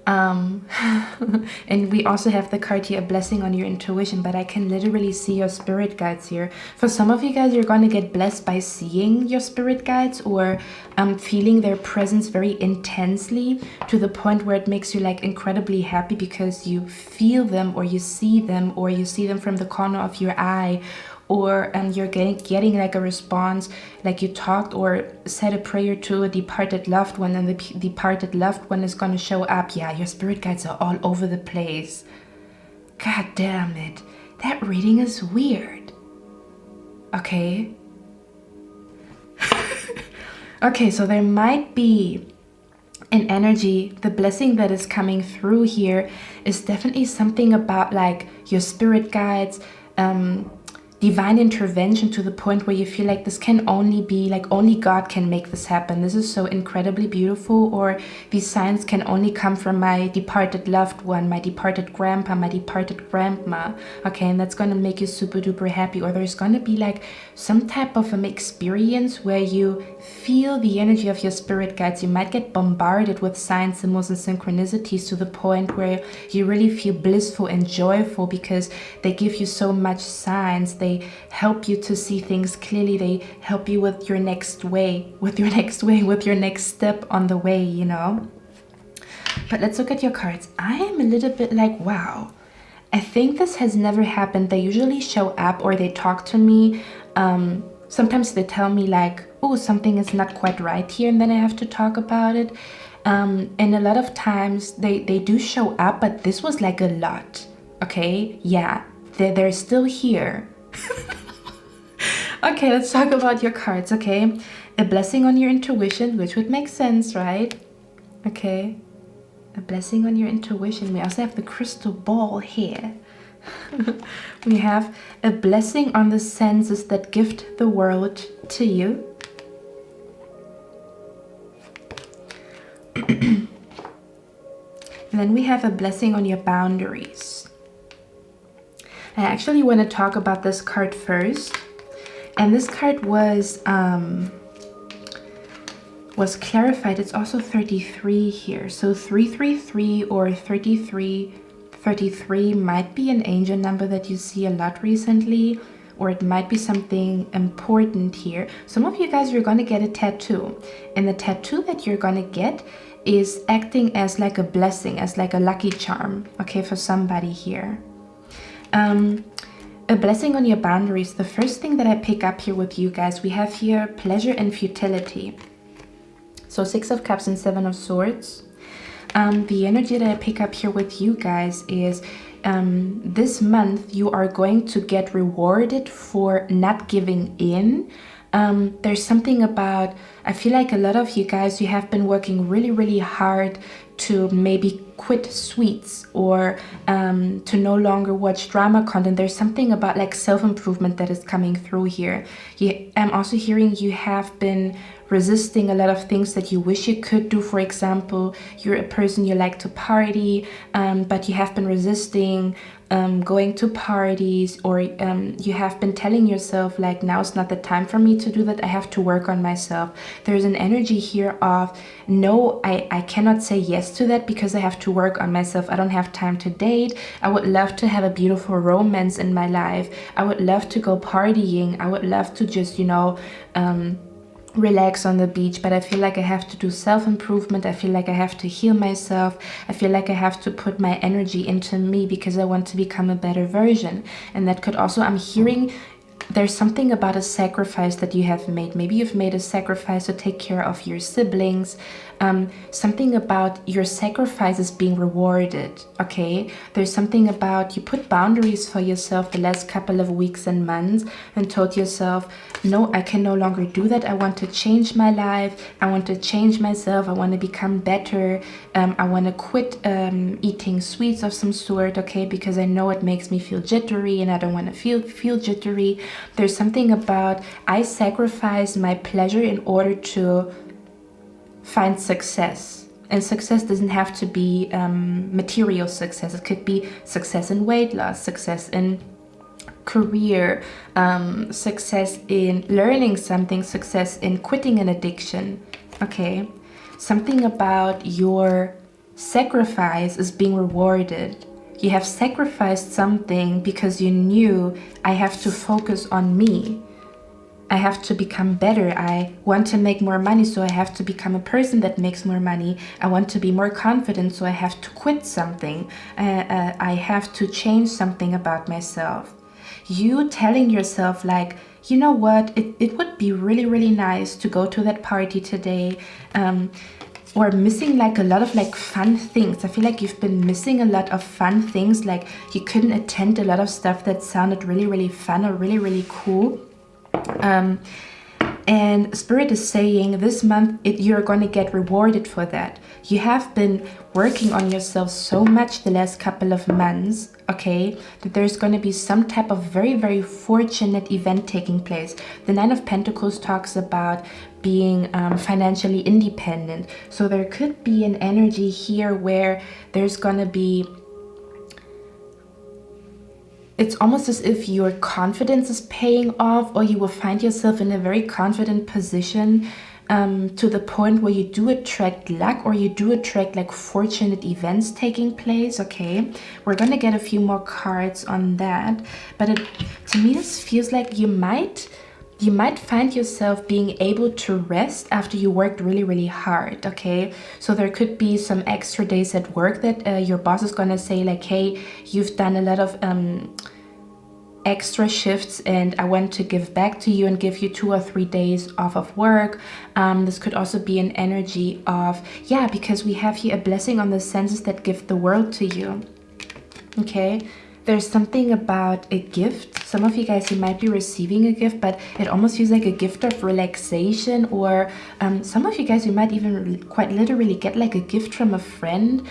and we also have the card here, a blessing on your intuition, but I can literally see your spirit guides here. For some of you guys, you're going to get blessed by seeing your spirit guides, or feeling their presence very intensely to the point where it makes you like incredibly happy because you feel them, or you see them, or you see them from the corner of your eye, or you're getting like a response, like you talked or said a prayer to a departed loved one, and the departed loved one is going to show up. Yeah, your spirit guides are all over the place. God damn it, that reading is weird. Okay. Okay, so there might be an energy. The blessing that is coming through here is definitely something about like your spirit guides, divine intervention, to the point where you feel like this can only be like only God can make this happen. This is so incredibly beautiful, or these signs can only come from my departed loved one, my departed grandpa, my departed grandma. Okay, and that's gonna make you super duper happy. Or there's gonna be like some type of experience where you feel the energy of your spirit guides. You might get bombarded with signs, symbols, and synchronicities to the point where you really feel blissful and joyful because they give you so much signs. They help you to see things clearly. They help you with your next way, with your next step on the way, you know. But let's look at your cards. I am a little bit like, wow, I think this has never happened. They usually show up or they talk to me. Sometimes they tell me like, oh, something is not quite right here, and then I have to talk about it. And a lot of times they do show up, but this was like a lot. Okay, yeah, they're still here. Okay, let's talk about your cards. Okay, a blessing on your intuition, which would make sense, right? Okay, a blessing on your intuition. We also have the crystal ball here. We have a blessing on the senses that gift the world to you. And then we have a blessing on your boundaries. I actually want to talk about this card first. And this card was clarified. It's also 33 here. So 333 or 33 might be an angel number that you see a lot recently, or it might be something important here. Some of you guys are going to get a tattoo, and the tattoo that you're going to get is acting as like a blessing, as like a lucky charm, okay, for somebody here. A blessing on your boundaries. The first thing that I pick up here with you guys, we have here pleasure and futility. So 6 of Cups and 7 of Swords. The energy that I pick up here with you guys is this month you are going to get rewarded for not giving in. There's something about, I feel like a lot of you guys, you have been working really hard to maybe quit sweets, or to no longer watch drama content. There's something about like self-improvement that is coming through here. I'm also hearing you have been resisting a lot of things that you wish you could do. For example, you're a person, you like to party, but you have been resisting going to parties, or you have been telling yourself like, now's not the time for me to do that, I have to work on myself. There's an energy here of, no, I cannot say yes to that because I have to work on myself. I don't have time to date. I would love to have a beautiful romance in my life. I would love to go partying. I would love to just, relax on the beach, but I feel like I have to do self-improvement. I feel like I have to heal myself. I feel like I have to put my energy into me because I want to become a better version. And that could also, I'm hearing there's something about a sacrifice that you have made. Maybe you've made a sacrifice to take care of your siblings. Something about your sacrifices being rewarded, okay? There's something about you put boundaries for yourself the last couple of weeks and months and told yourself, no, I can no longer do that. I want to change my life. I want to change myself. I want to become better. I want to quit eating sweets of some sort, okay? Because I know it makes me feel jittery and I don't want to feel jittery. There's something about I sacrifice my pleasure in order to find success. And success doesn't have to be material success. It could be success in weight loss, success in career, success in learning something, success in quitting an addiction, okay? Something about your sacrifice is being rewarded. You have sacrificed something because you knew, I have to focus on me. I have to become better. I want to make more money, so I have to become a person that makes more money. I want to be more confident, so I have to quit something. I have to change something about myself. You telling yourself like, you know what, it would be really, really nice to go to that party today. Or missing like a lot of like fun things. I feel like you've been missing a lot of fun things. Like you couldn't attend a lot of stuff that sounded really, really fun or really, really cool. And Spirit is saying this month you're going to get rewarded for that. You have been working on yourself so much the last couple of months, okay, that there's going to be some type of very, very fortunate event taking place. The Nine of Pentacles talks about being financially independent. So there could be an energy here where there's going to be, it's almost as if your confidence is paying off, or you will find yourself in a very confident position to the point where you do attract luck, or you do attract like fortunate events taking place, okay? We're going to get a few more cards on that. But to me, this feels like you might find yourself being able to rest after you worked really, really hard, okay? So there could be some extra days at work that your boss is gonna say like, hey, you've done a lot of extra shifts and I want to give back to you and give you 2 or 3 days off of work. This could also be an energy of, yeah, because we have here a blessing on the senses that give the world to you, okay? There's something about a gift. Some of you guys, you might be receiving a gift, but it almost feels like a gift of relaxation, or some of you guys, you might even quite literally get like a gift from a friend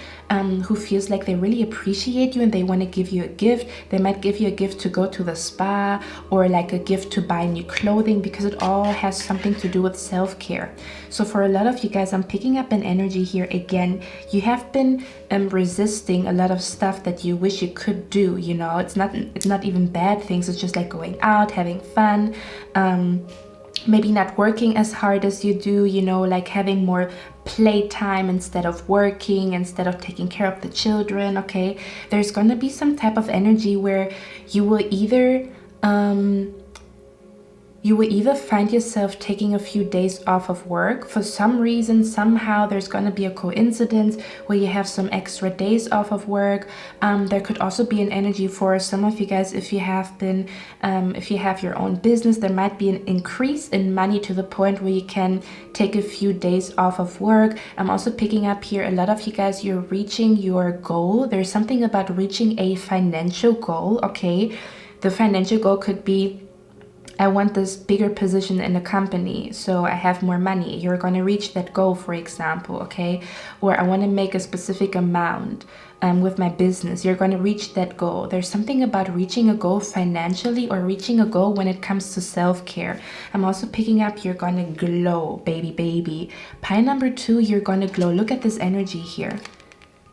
who feels like they really appreciate you and they want to give you a gift. They might give you a gift to go to the spa, or like a gift to buy new clothing, because it all has something to do with self-care. So for a lot of you guys, I'm picking up an energy here again. You have been resisting a lot of stuff that you wish you could do. You know, it's not even bad things. It's just like going out, having fun, maybe not working as hard as you do, you know, like having more playtime instead of working, instead of taking care of the children, okay? There's gonna be some type of energy where you will either find yourself taking a few days off of work. For some reason, somehow, there's going to be a coincidence where you have some extra days off of work. There could also be an energy for some of you guys, if you have your own business, there might be an increase in money to the point where you can take a few days off of work. I'm also picking up here, a lot of you guys, you're reaching your goal. There's something about reaching a financial goal, okay? The financial goal could be I want this bigger position in the company, so I have more money. You're going to reach that goal, for example, okay? Or I want to make a specific amount with my business. You're going to reach that goal. There's something about reaching a goal financially or reaching a goal when it comes to self-care. I'm also picking up you're going to glow, baby. Pile number 2, you're going to glow. Look at this energy here.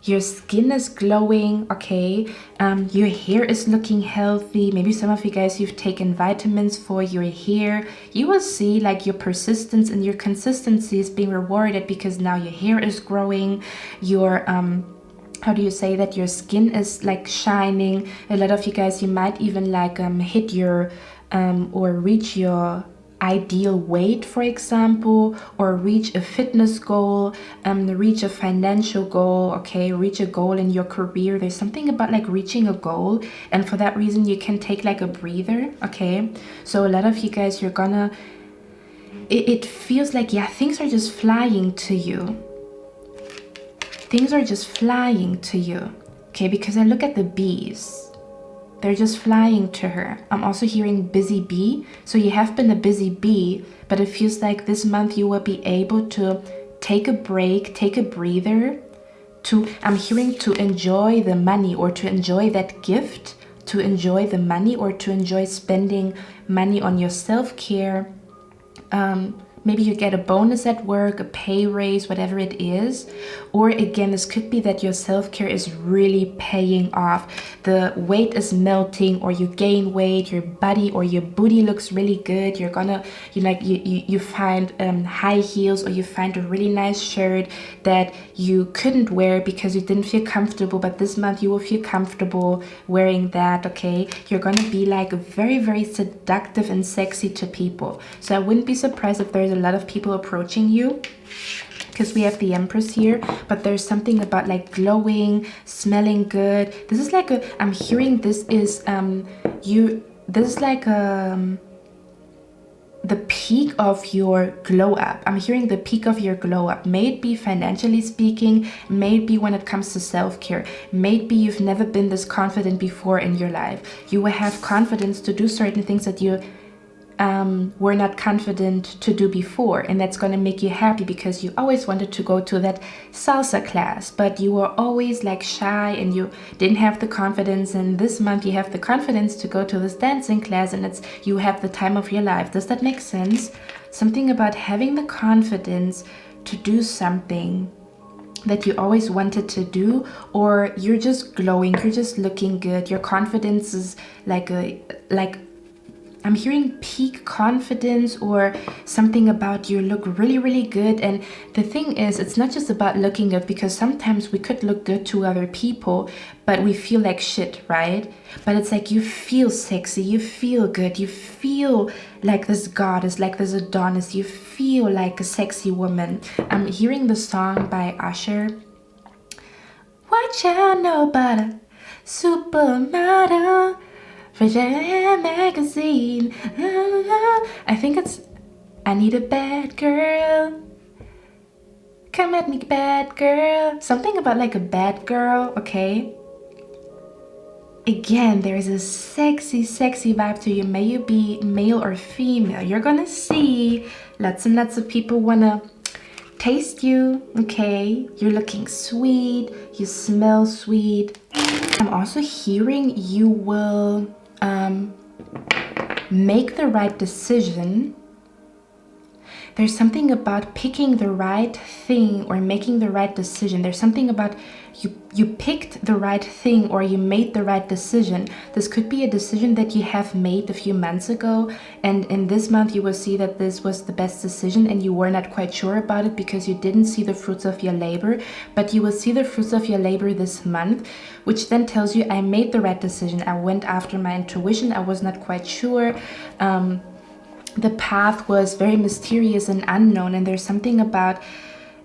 Your skin is glowing, okay? Your hair is looking healthy. Maybe some of you guys, you've taken vitamins for your hair. You will see like your persistence and your consistency is being rewarded because now your hair is growing. Your, how do you say that? Your skin is like shining. A lot of you guys, you might even like hit your, or reach your ideal weight, for example, or reach a fitness goal, reach a financial goal, okay, reach a goal in your career. There's something about like reaching a goal, and for that reason you can take like a breather, okay? So a lot of you guys, you're gonna, it feels like, yeah, things are just flying to you. Things are just flying to you, okay? Because I look at the bees. They're just flying to her. I'm also hearing busy bee. So you have been a busy bee, but it feels like this month you will be able to take a break, take a breather. I'm hearing to enjoy the money or to enjoy that gift, to enjoy the money or to enjoy spending money on your self-care. Maybe you get a bonus at work, a pay raise, whatever it is. Or again, this could be that your self-care is really paying off. The weight is melting, or you gain weight, your body or your booty looks really good. You're gonna, you find high heels, or you find a really nice shirt that you couldn't wear because you didn't feel comfortable, but this month you will feel comfortable wearing that, okay? You're gonna be like very, very seductive and sexy to people. So I wouldn't be surprised if there's a lot of people approaching you, because we have the Empress here, but there's something about like glowing, smelling good. This is like I'm hearing this is this is like the peak of your glow up. I'm hearing the peak of your glow up. May it be financially speaking, may it be when it comes to self-care, may it be you've never been this confident before in your life. You will have confidence to do certain things that you were not confident to do before, and that's going to make you happy because you always wanted to go to that salsa class, but you were always like shy and you didn't have the confidence, and this month you have the confidence to go to this dancing class, and you have the time of your life. Does that make sense? Something about having the confidence to do something that you always wanted to do, or you're just glowing, you're just looking good, your confidence is like I'm hearing peak confidence, or something about you look really, really good. And the thing is, it's not just about looking good, because sometimes we could look good to other people, but we feel like shit, right? But it's like you feel sexy, you feel good, you feel like this goddess, like this Adonis, you feel like a sexy woman. I'm hearing the song by Usher. Watch out, nobody, supermodel. Magazine. I think it's I need a bad girl. Come at me, bad girl. Something about like a bad girl, okay? Again, there is a sexy, sexy vibe to you. May you be male or female. You're gonna see lots and lots of people wanna taste you, okay? You're looking sweet. You smell sweet. I'm also hearing you will make the right decision. There's something about picking the right thing or making the right decision. There's something about you picked the right thing or you made the right decision. This could be a decision that you have made a few months ago, and in this month you will see that this was the best decision and you were not quite sure about it because you didn't see the fruits of your labor, but you will see the fruits of your labor this month, which then tells you I made the right decision. I went after my intuition. I was not quite sure. The path was very mysterious and unknown, and there's something about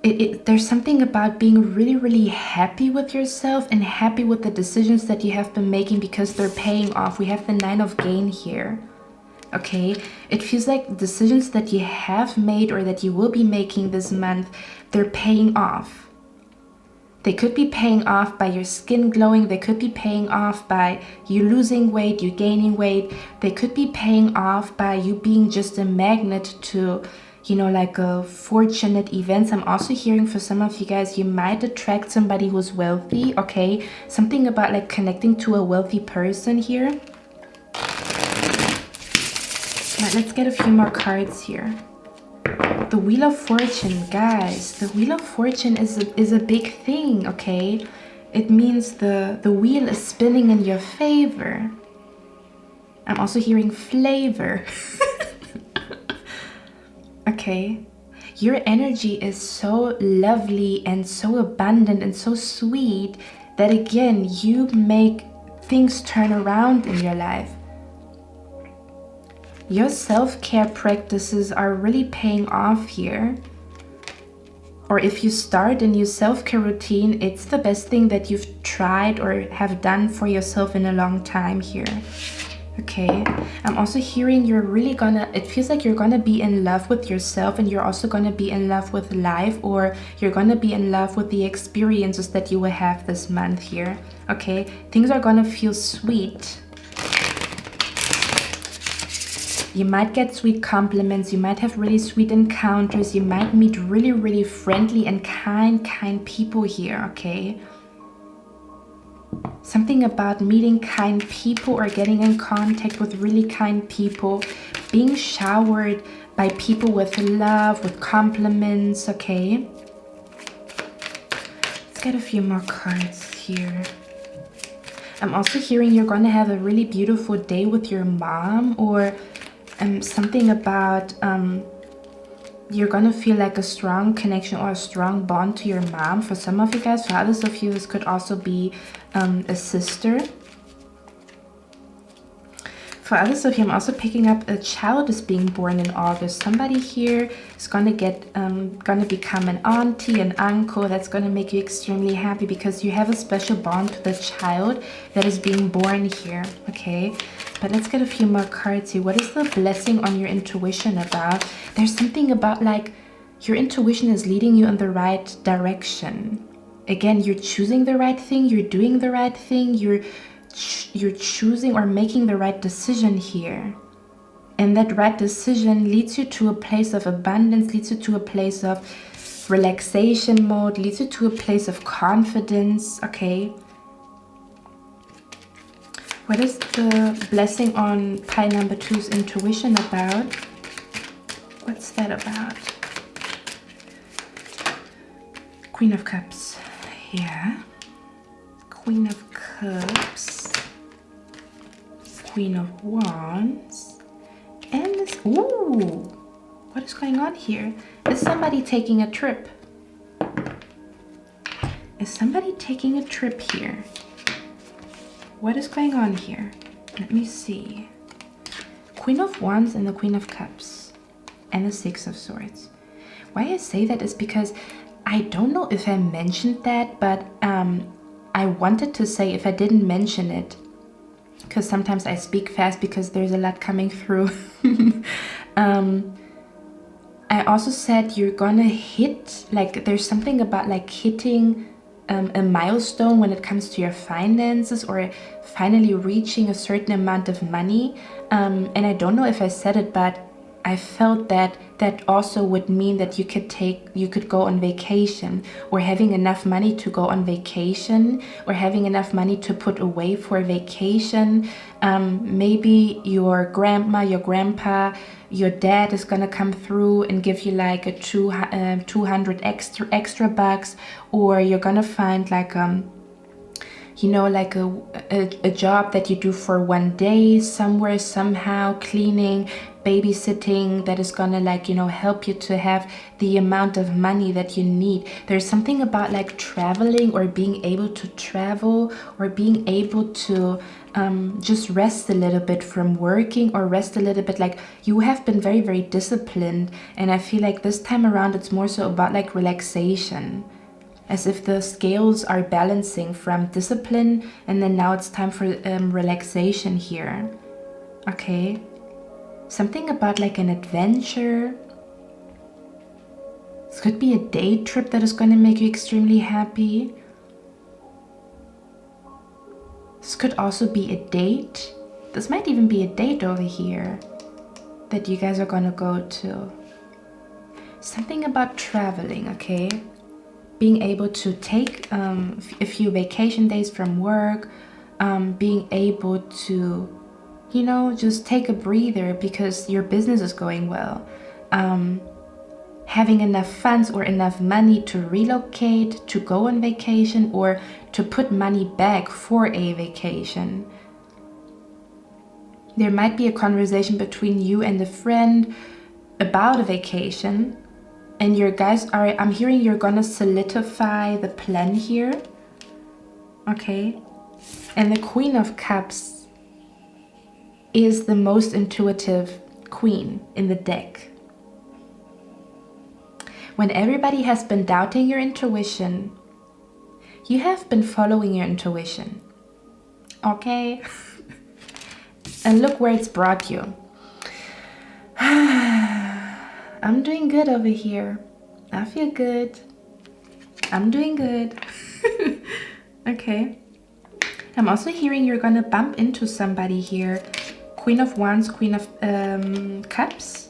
there's something about being really, really happy with yourself and happy with the decisions that you have been making because they're paying off. We have the 9 of Gain here. Okay, it feels like decisions that you have made or that you will be making this month, they're paying off. They could be paying off by your skin glowing. They could be paying off by you losing weight, you gaining weight. They could be paying off by you being just a magnet to, you know, like a fortunate events. I'm also hearing for some of you guys, you might attract somebody who's wealthy, okay? Something about like connecting to a wealthy person here. But let's get a few more cards here. The Wheel of Fortune, guys. The Wheel of Fortune is a big thing, okay? It means the wheel is spinning in your favor. I'm also hearing flavor. Okay. Your energy is so lovely and so abundant and so sweet that again, you make things turn around in your life. Your self-care practices are really paying off here. Or if you start a new self-care routine, it's the best thing that you've tried or have done for yourself in a long time here. Okay, I'm also hearing you're really gonna, it feels like you're gonna be in love with yourself, and you're also gonna be in love with life, or you're gonna be in love with the experiences that you will have this month here. Okay, things are gonna feel sweet. You might get sweet compliments, you might have really sweet encounters, you might meet really, really friendly and kind people here, okay? Something about meeting kind people or getting in contact with really kind people, being showered by people with love, with compliments, okay? Let's get a few more cards here. I'm also hearing you're gonna have a really beautiful day with your mom, or something about you're gonna feel like a strong connection or a strong bond to your mom. For some of you guys, for others of you, this could also be a sister. For others of you, I'm also picking up a child is being born in August. Somebody here is gonna become an auntie, an uncle. That's gonna make you extremely happy because you have a special bond to the child that is being born here, okay? But let's get a few more cards here. What is the blessing on your intuition about? There's something about like your intuition is leading you in the right direction. Again, you're choosing the right thing, you're doing the right thing, you're choosing or making the right decision here. And that right decision leads you to a place of abundance, leads you to a place of relaxation mode, leads you to a place of confidence, okay? What is the blessing on pile number 2's intuition about? What's that about? Queen of Cups. Yeah. Queen of Cups. Queen of Wands. And this... Ooh! What is going on here? Is somebody taking a trip? Is somebody taking a trip here? What is going on here? Let me see. Queen of Wands and the Queen of Cups. And the Six of Swords. Why I say that is because I don't know if I mentioned that, but I wanted to say if I didn't mention it, because sometimes I speak fast because there's a lot coming through. I also said you're gonna hit, like there's something about like hitting a milestone when it comes to your finances, or finally reaching a certain amount of money. And I don't know if I said it, but I felt that that also would mean that you could go on vacation, or having enough money to go on vacation, or having enough money to put away for vacation. Maybe your grandma, your grandpa, your dad is gonna come through and give you like a 200 extra bucks, or you're gonna find like you know, like a job that you do for one day somewhere, somehow, cleaning, babysitting, that is gonna like, you know, help you to have the amount of money that you need. There's something about like traveling, or being able to travel, or being able to just rest a little bit from working, or rest a little bit. Like you have been very, very disciplined, and I feel like this time around it's more so about like relaxation, as if the scales are balancing from discipline, and then now it's time for relaxation here. Okay, something about like an adventure. This could be a day trip that is going to make you extremely happy. This could also be a date. This might even be a date over here that you guys are gonna go to. Something about traveling, okay? Being able to take a few vacation days from work, being able to, you know, just take a breather because your business is going well. Having enough funds or enough money to relocate, to go on vacation, or to put money back for a vacation. There might be a conversation between you and a friend about a vacation, and your guys are, I'm hearing you're gonna solidify the plan here. Okay. And the Queen of Cups is the most intuitive queen in the deck. When everybody has been doubting your intuition, you have been following your intuition. Okay? And look where it's brought you. I'm doing good over here. I feel good. I'm doing good. Okay. I'm also hearing you're gonna bump into somebody here. Queen of Wands, Queen of Cups.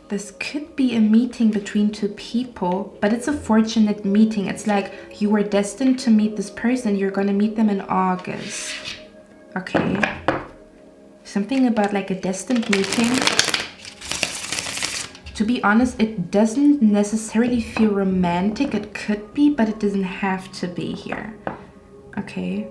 This could be a meeting between two people, but it's a fortunate meeting. It's like you were destined to meet this person. You're gonna meet them in August. Okay. Something about like a destined meeting. To be honest, it doesn't necessarily feel romantic. It could be, but it doesn't have to be here. Okay.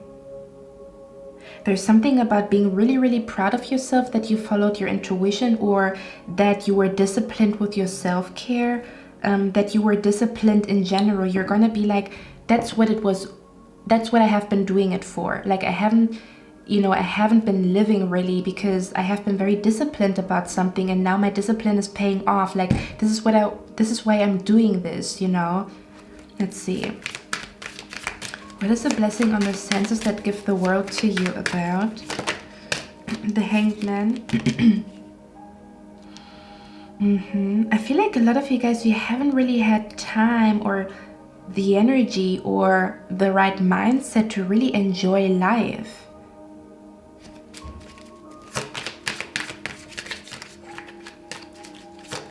There's something about being really, really proud of yourself that you followed your intuition, or that you were disciplined with your self-care, that you were disciplined in general. You're gonna be like, that's what it was. That's what I have been doing it for. Like I haven't been living really because I have been very disciplined about something, and now my discipline is paying off. Like this is why I'm doing this, you know. Let's see. What is the blessing on the senses that give the world to you about? The Hanged Man. I feel like a lot of you guys, you haven't really had time or the energy or the right mindset to really enjoy life.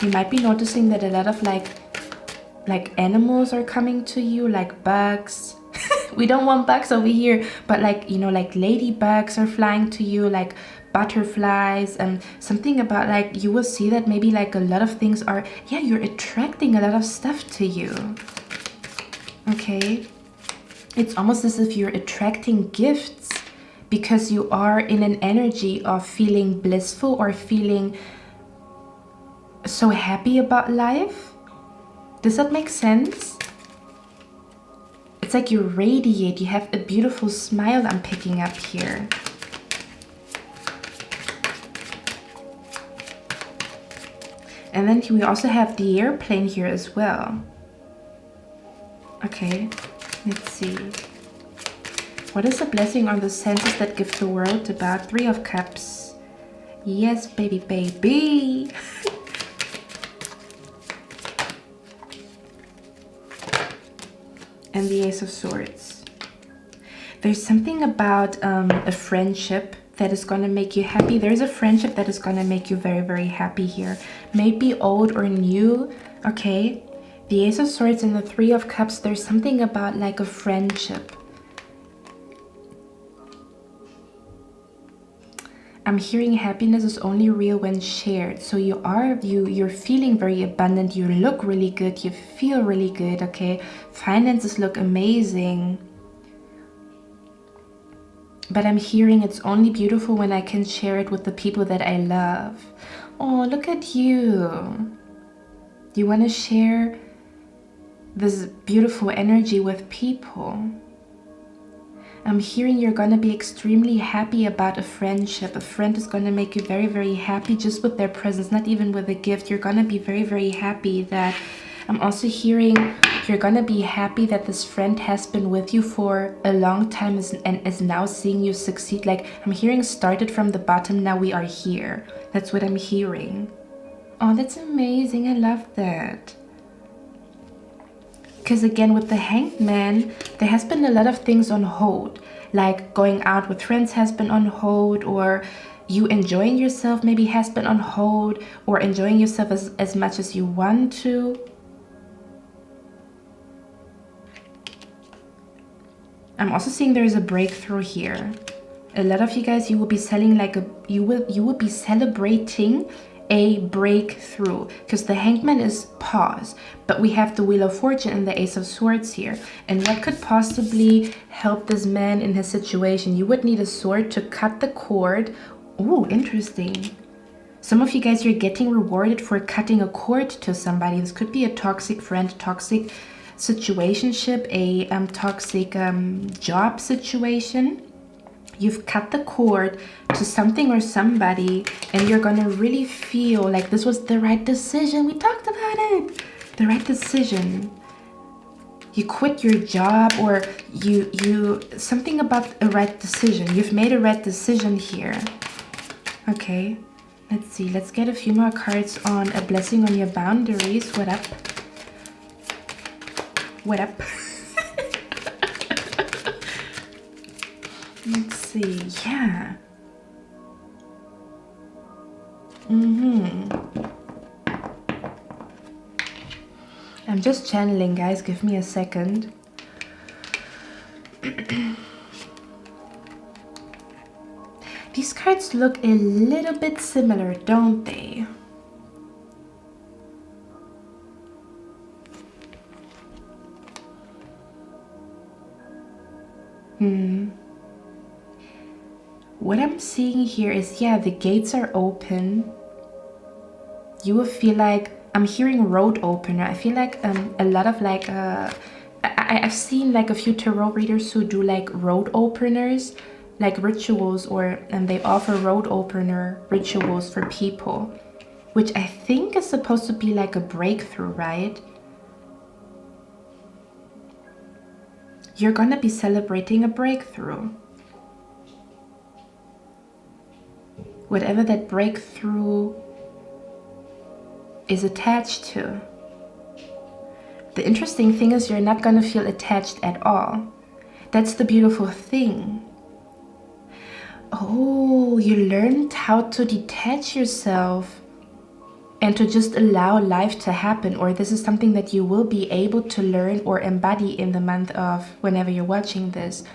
You might be noticing that a lot of like animals are coming to you, like bugs. We don't want bugs over here, but like, you know, like ladybugs are flying to you, like butterflies, and something about like, you will see that maybe like a lot of things are, yeah, you're attracting a lot of stuff to you. Okay. It's almost as if you're attracting gifts because you are in an energy of feeling blissful or feeling so happy about life. Does that make sense? It's like you radiate, you have a beautiful smile I'm picking up here. And then we also have the airplane here as well. Okay, let's see. What is the blessing on the senses that give the world about? Three of Cups. Yes, baby, baby. And the Ace of Swords. There's something about a friendship that is going to make you happy. There's a friendship that is going to make you very, very happy here. Maybe old or new. Okay. The Ace of Swords and the Three of Cups. There's something about like a friendship. I'm hearing happiness is only real when shared. So you're feeling very abundant. You look really good. You feel really good. Okay. Finances look amazing. But I'm hearing it's only beautiful when I can share it with the people that I love. Oh, look at you. You want to share this beautiful energy with people. I'm hearing you're going to be extremely happy about a friendship. A friend is going to make you very, very happy just with their presence, not even with a gift. You're going to be very, very happy that... I'm also hearing you're going to be happy that this friend has been with you for a long time and is now seeing you succeed. Like, I'm hearing started from the bottom, now we are here. That's what I'm hearing. Oh, that's amazing. I love that. Because again, with the Hanged Man, there has been a lot of things on hold. Like going out with friends has been on hold, or you enjoying yourself maybe has been on hold, or enjoying yourself as much as you want to. I'm also seeing there's a breakthrough here. A lot of you guys, you will be selling like you will be celebrating a breakthrough, because the Hanged Man is pause, but we have the Wheel of Fortune and the Ace of Swords here. And what could possibly help this man in his situation? You would need a sword to cut the cord. Ooh, interesting. Some of you guys, you're getting rewarded for cutting a cord to somebody. This could be a toxic friend, toxic situationship, a toxic job situation. You've cut the cord to something or somebody, and you're gonna really feel like this was the right decision. We talked about it. The right decision. You quit your job, or you something about a right decision. You've made a right decision here. Okay, let's see. Let's get a few more cards on a blessing on your boundaries. What up? What up? Let's see. Yeah. I'm just channeling, guys. Give me a second. These cards look a little bit similar, don't they? What I'm seeing here is, yeah, the gates are open. You will feel like, I'm hearing road opener. I feel like a lot of like, I've seen like a few tarot readers who do like road openers, like rituals, and they offer road opener rituals for people, which I think is supposed to be like a breakthrough, right? You're gonna be celebrating a breakthrough. Whatever that breakthrough is attached to. The interesting thing is, you're not gonna feel attached at all. That's the beautiful thing. Oh, you learned how to detach yourself and to just allow life to happen, or this is something that you will be able to learn or embody in the month of whenever you're watching this.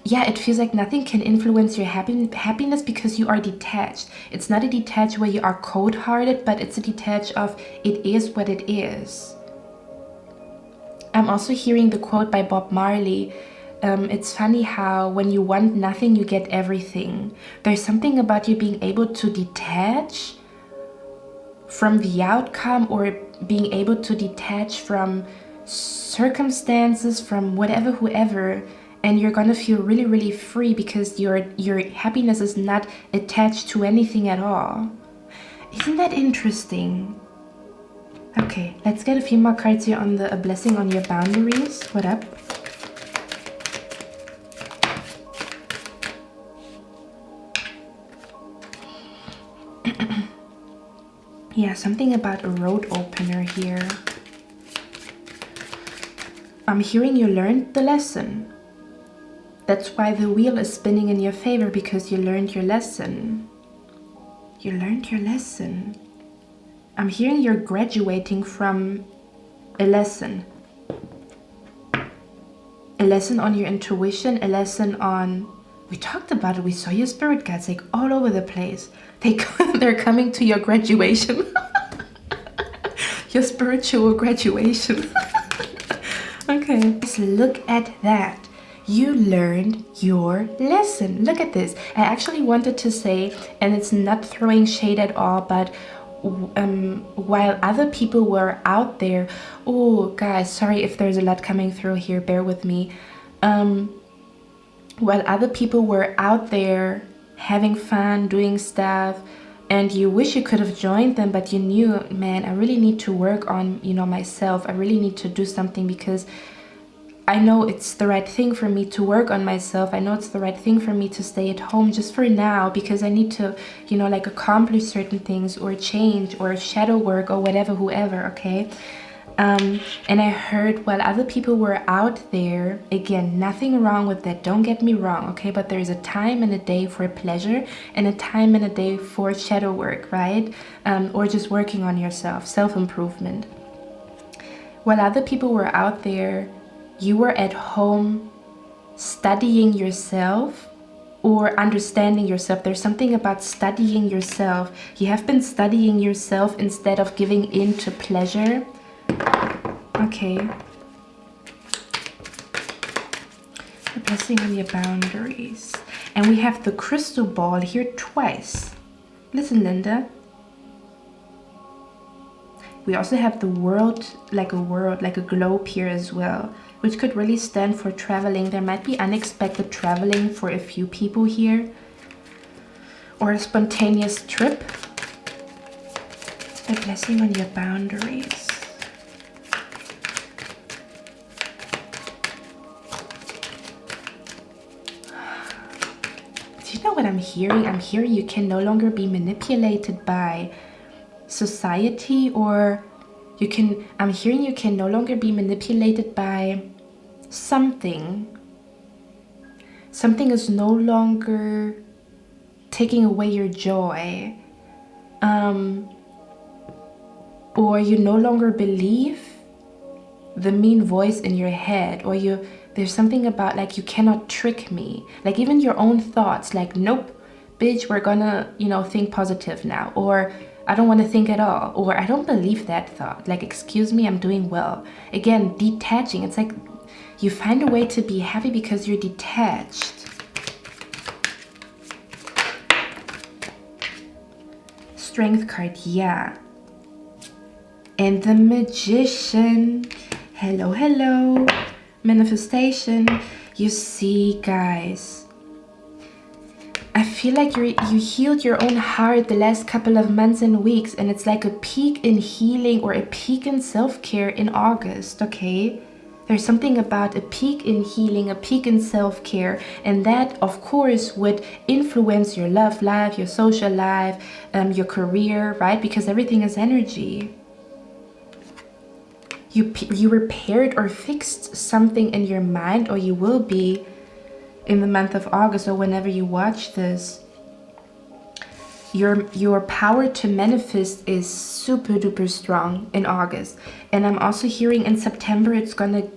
Yeah, it feels like nothing can influence your happiness because you are detached. It's not a detached where you are cold-hearted, but it's a detached of it is what it is. I'm also hearing the quote by Bob Marley. It's funny how when you want nothing, you get everything. There's something about you being able to detach from the outcome, or being able to detach from circumstances, from whatever, whoever, and you're gonna feel really, really free because your happiness is not attached to anything at all. Isn't that interesting? Okay, let's get a few more cards here on a blessing on your boundaries. What up? Yeah, something about a road opener here. I'm hearing you learned the lesson. That's why the wheel is spinning in your favor, because you learned your lesson. You learned your lesson. I'm hearing you're graduating from a lesson. A lesson on your intuition, a lesson on... We talked about it, we saw your spirit guides like all over the place. They're coming to your graduation. Your spiritual graduation. Okay, just look at that. You learned your lesson. Look at this. I actually wanted to say, and it's not throwing shade at all, but while other people were out there... Oh, guys, sorry if there's a lot coming through here. Bear with me. While other people were out there having fun, doing stuff, and you wish you could have joined them, but you knew, man, I really need to work on, myself. I really need to do something, because I know it's the right thing for me to work on myself. I know it's the right thing for me to stay at home just for now, because I need to, like accomplish certain things, or change, or shadow work, or whatever, whoever, okay? And I heard while other people were out there, again, nothing wrong with that, don't get me wrong, okay? But there's a time and a day for pleasure and a time and a day for shadow work, right? Or just working on yourself, self-improvement. While other people were out there, you were at home studying yourself or understanding yourself. There's something about studying yourself. You have been studying yourself instead of giving in to pleasure. Okay. The blessing on your boundaries. And we have the crystal ball here twice. Listen, Linda. We also have the world, like a globe here as well, which could really stand for traveling. There might be unexpected traveling for a few people here, or a spontaneous trip. The blessing on your boundaries. Do you know what I'm hearing? I'm hearing you can no longer be manipulated by society, or I'm hearing you can no longer be manipulated by something. Something is no longer taking away your joy. Or you no longer believe the mean voice in your head, or there's something about like, you cannot trick me. Like even your own thoughts, like, nope, bitch, we're gonna, think positive now. Or I don't want to think at all. Or I don't believe that thought. Like, excuse me, I'm doing well. Again, detaching. It's like you find a way to be happy because you're detached. Strength card, yeah. And the Magician. Hello, hello. Manifestation. You see, guys, I feel like you healed your own heart the last couple of months and weeks, and it's like a peak in healing or a peak in self-care in August, okay? There's something about a peak in healing, a peak in self-care, and that, of course, would influence your love life, your social life, your career, right? Because everything is energy. You repaired or fixed something in your mind, or you will be in the month of August, or whenever you watch this. Your power to manifest is super duper strong in August. And I'm also hearing in September it's gonna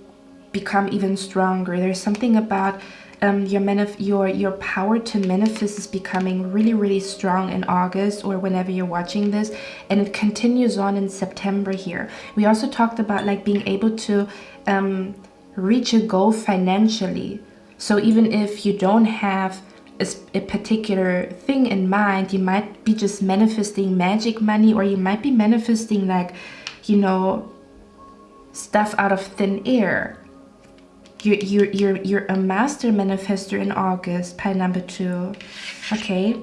become even stronger. There's something about your power to manifest is becoming really, really strong in August, or whenever you're watching this, and it continues on in September here. We also talked about like being able to reach a goal financially. So even if you don't have a particular thing in mind, you might be just manifesting magic money, or you might be manifesting like, stuff out of thin air. You're a master manifester in August, pile number 2. Okay,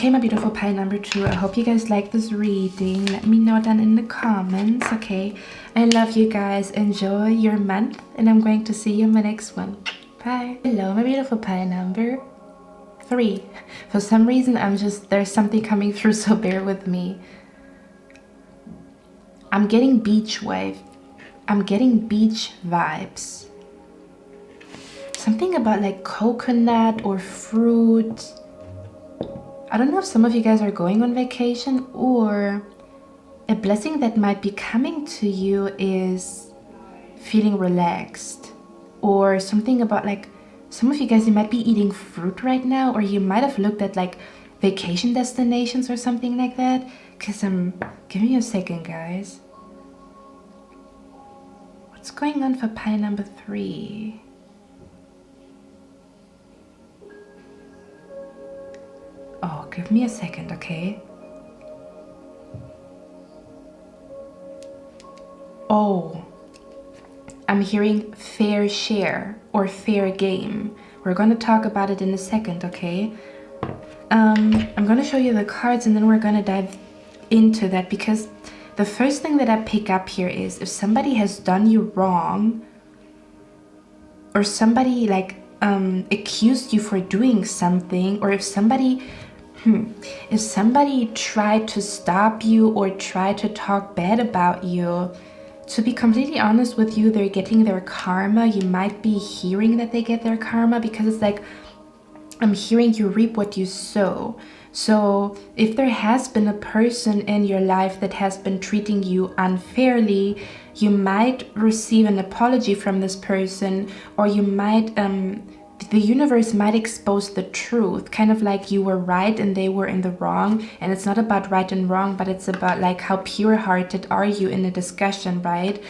my beautiful pile number 2. I hope you guys like this reading. Let me know down in the comments. Okay, I love you guys. Enjoy your month, and I'm going to see you in my next one. Bye. Hello, my beautiful pile number 3. For some reason, there's something coming through, so bear with me. I'm getting beach wave. I'm getting beach vibes. Something about like coconut or fruit. I don't know if some of you guys are going on vacation, or a blessing that might be coming to you is feeling relaxed. Or something about like, some of you guys, you might be eating fruit right now, or you might have looked at like vacation destinations or something like that. Because give me a second, guys. What's going on for pile number 3? Oh, give me a second, okay? Oh, I'm hearing fair share or fair game. We're going to talk about it in a second, okay? I'm going to show you the cards, and then we're going to dive into that, because the first thing that I pick up here is if somebody has done you wrong, or somebody like accused you for doing something, or if somebody tried to stop you or tried to talk bad about you, To be completely honest with you, they're getting their karma. You might be hearing that they get their karma, because it's like, I'm hearing you reap what you sow. So if there has been a person in your life that has been treating you unfairly, you might receive an apology from this person, or you might, the universe might expose the truth, kind of like you were right and they were in the wrong. And it's not about right and wrong, but it's about like how pure-hearted are you in a discussion, right?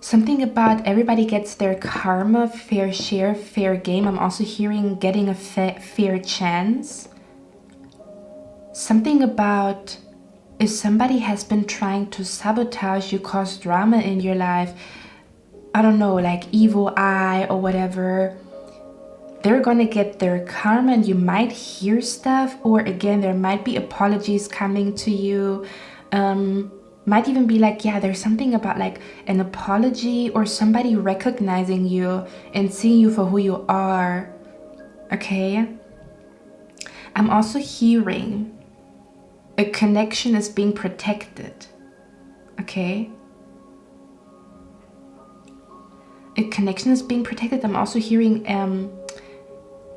Something about everybody gets their karma, fair share, fair game. I'm also hearing getting a fair chance. Something about if somebody has been trying to sabotage you, cause drama in your life, I don't know, like evil eye or whatever, they're gonna get their karma, and you might hear stuff, or again, there might be apologies coming to you. Might even be like, yeah, there's something about like an apology, or somebody recognizing you and seeing you for who you are. Okay. I'm also hearing a connection is being protected. Okay. A connection is being protected. I'm also hearing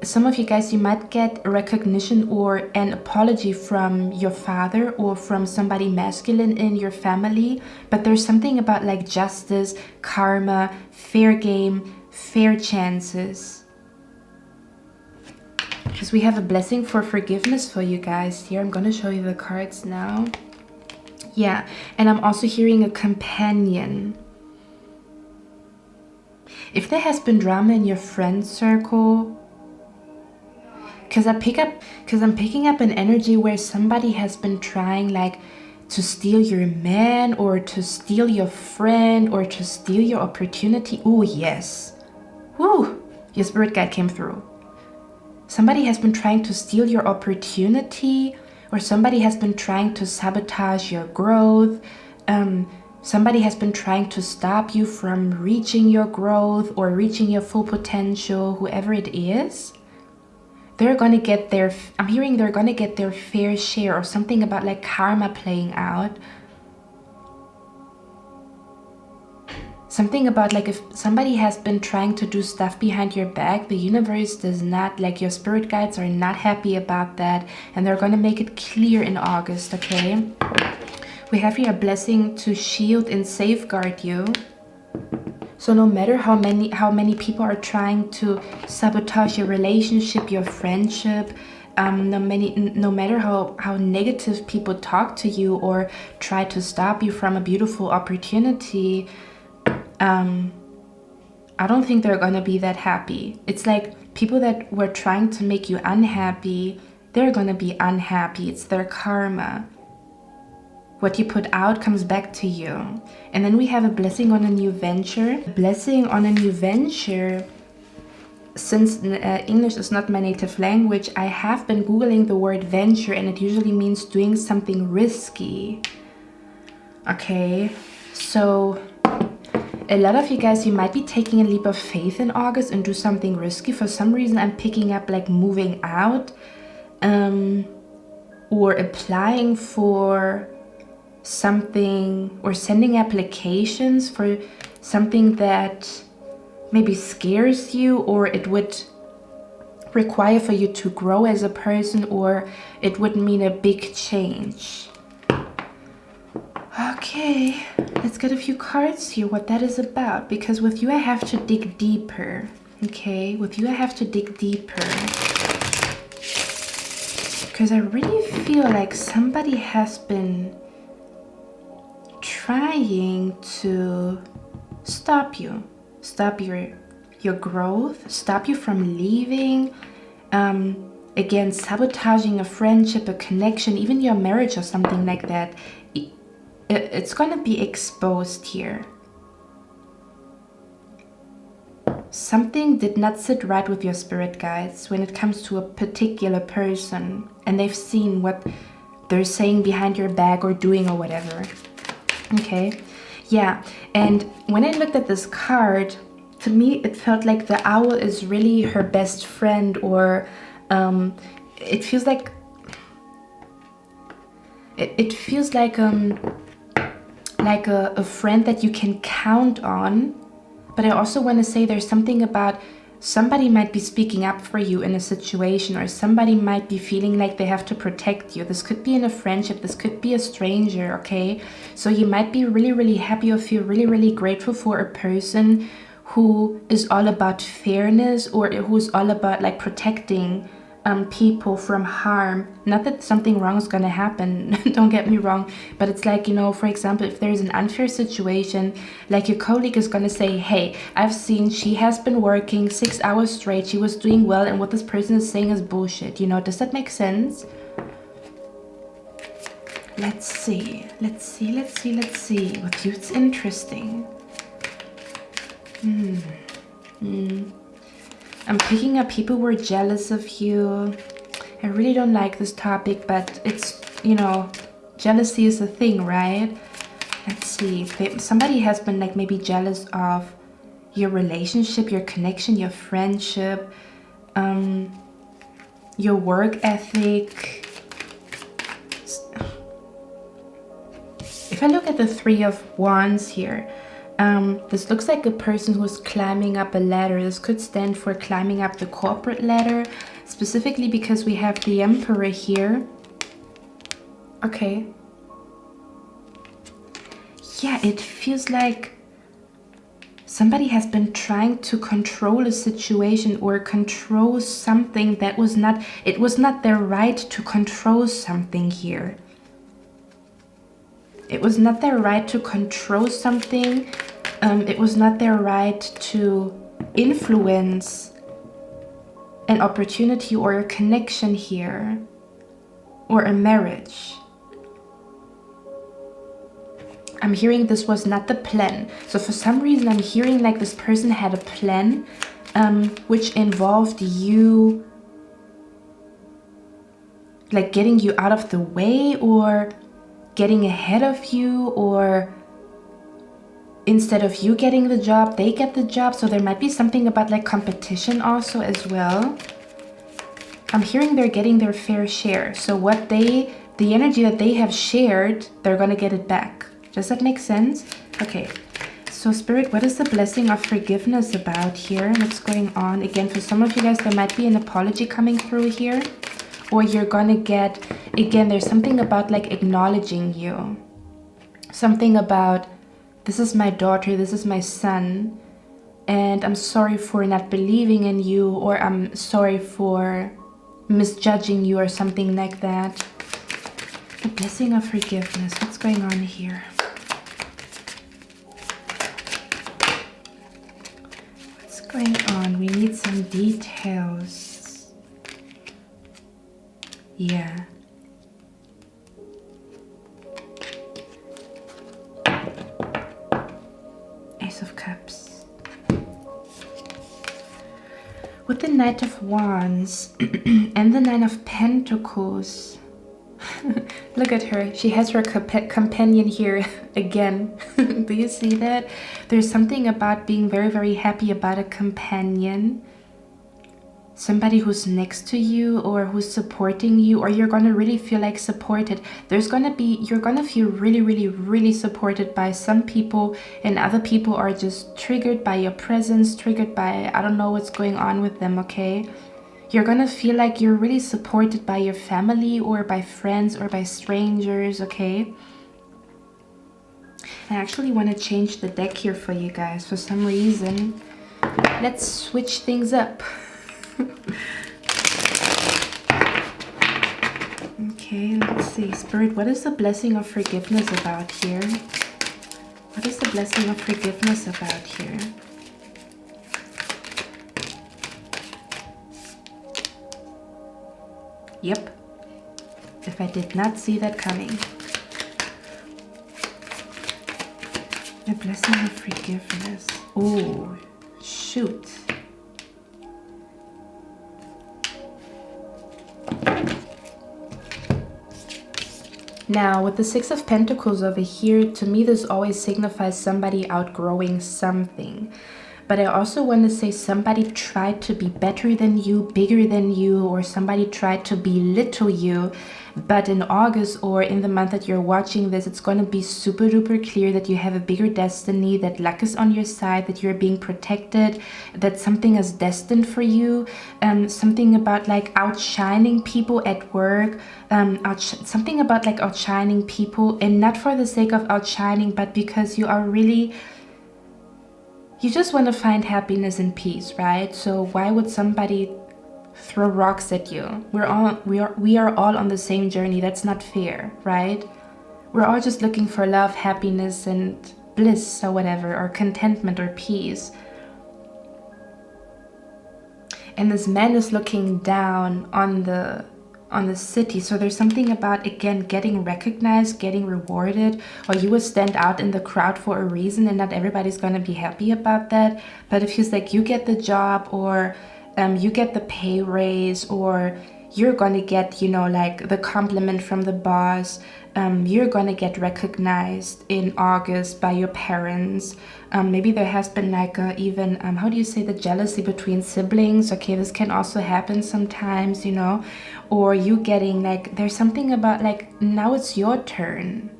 some of you guys, you might get a recognition or an apology from your father or from somebody masculine in your family. But there's something about like justice, karma, fair game, fair chances. Because we have a blessing for forgiveness for you guys here. I'm going to show you the cards now. Yeah, and I'm also hearing a companion. If there has been drama in your friend circle, because I'm picking up an energy where somebody has been trying like to steal your man, or to steal your friend, or to steal your opportunity. Oh yes. Woo! Your spirit guide came through. Somebody has been trying to steal your opportunity, or somebody has been trying to sabotage your growth. Somebody has been trying to stop you from reaching your growth or reaching your full potential, whoever it is. They're going to get their, I'm hearing they're going to get their fair share, or something about like karma playing out. Something about like if somebody has been trying to do stuff behind your back, the universe does not, like your spirit guides are not happy about that. And they're going to make it clear in August, okay? We have here a blessing to shield and safeguard you. So no matter how many people are trying to sabotage your relationship, your friendship, no matter how negative people talk to you or try to stop you from a beautiful opportunity, I don't think they're gonna be that happy. It's like people that were trying to make you unhappy, they're gonna be unhappy. It's their karma. What you put out comes back to you. And then we have a blessing on a new venture. A blessing on a new venture. Since English is not my native language, I have been Googling the word venture, and it usually means doing something risky. Okay, so a lot of you guys, you might be taking a leap of faith in August and do something risky. For some reason, I'm picking up like moving out, or applying for something, or sending applications for something that maybe scares you, or it would require for you to grow as a person, or it would mean a big change. Okay, let's get a few cards here, what that is about, because with you I have to dig deeper. Okay, with you I have to dig deeper, because I really feel like somebody has been trying to stop you, stop your growth, stop you from leaving, again, sabotaging a friendship, a connection, even your marriage or something like that. It's gonna be exposed here. Something did not sit right with your spirit guides when it comes to a particular person, and they've seen what they're saying behind your back or doing or whatever. Okay, yeah, and when I looked at this card, to me it felt like the owl is really her best friend, or it feels like it feels like a friend that you can count on. But I also want to say there's something about somebody might be speaking up for you in a situation, or somebody might be feeling like they have to protect you. This could be in a friendship, this could be a stranger, okay? So you might be really, really happy or feel really, really grateful for a person who is all about fairness, or who's all about like protecting people from harm. Not that something wrong is gonna happen, don't get me wrong, but it's like, you know, for example, if there's an unfair situation, like your colleague is gonna say, hey, I've seen she has been working 6 hours straight, she was doing well, and what this person is saying is bullshit. You know, does that make sense? Let's see. With you it's interesting. I'm picking up people who are jealous of you. I really don't like this topic, but it's, you know, jealousy is a thing, right? Let's see. Somebody has been like maybe jealous of your relationship, your connection, your friendship, your work ethic. If I look at the Three of Wands here, this looks like a person who's climbing up a ladder. This could stand for climbing up the corporate ladder, specifically because we have the Emperor here. Okay. Yeah, it feels like somebody has been trying to control a situation or control something that was not, it was not their right to control something here. It was not their right to control something. It was not their right to influence an opportunity or a connection here, or a marriage. I'm hearing this was not the plan. So for some reason I'm hearing like this person had a plan which involved you like getting you out of the way, or getting ahead of you, or instead of you getting the job, they get the job. So there might be something about like competition also as well. I'm hearing they're getting their fair share. So what the energy that they have shared, they're gonna get it back. Does that make sense? Okay. So Spirit, what is the blessing of forgiveness about here? What's going on? Again, for some of you guys, there might be an apology coming through here. Or you're gonna get, again, there's something about like acknowledging you. Something about, this is my daughter, this is my son, and I'm sorry for not believing in you, or I'm sorry for misjudging you, or something like that. The blessing of forgiveness, what's going on here? What's going on? We need some details. Yeah. Ace of Cups. With the Knight of Wands and the Nine of Pentacles. Look at her. She has her companion here again. Do you see that? There's something about being very, very happy about a companion. Somebody who's next to you, or who's supporting you, or you're gonna really feel like supported. You're gonna feel really, really, really supported by some people, and other people are just triggered by your presence, triggered by, I don't know what's going on with them, okay? You're gonna feel like you're really supported by your family, or by friends, or by strangers, okay? I actually want to change the deck here for you guys for some reason. Let's switch things up. Okay, let's see. Spirit, what is the blessing of forgiveness about here? What is the blessing of forgiveness about here? Yep. If I did not see that coming. The blessing of forgiveness. Oh, shoot. Now, with the Six of Pentacles over here, to me this always signifies somebody outgrowing something. But I also want to say somebody tried to be better than you, bigger than you, or somebody tried to belittle you. But in August or in the month that you're watching this, it's going to be super duper clear that you have a bigger destiny, that luck is on your side, that you're being protected, that something is destined for you. Something about like outshining people at work, something about like outshining people, and not for the sake of outshining, but because you are really, you just want to find happiness and peace, right? So why would somebody throw rocks at you? We are all on the same journey. That's not fair, right? We're all just looking for love, happiness, and bliss, or whatever, or contentment, or peace. And this man is looking down on the city. So there's something about, again, getting recognized, getting rewarded, or you will stand out in the crowd for a reason, and not everybody's going to be happy about that. But if he's like, you get the job, or you get the pay raise, or you're going to get, you know, like the compliment from the boss, you're going to get recognized in August by your parents. Maybe there has been like even, how do you say, the jealousy between siblings. Okay, this can also happen sometimes, you know, or you getting like, there's something about like, now it's your turn.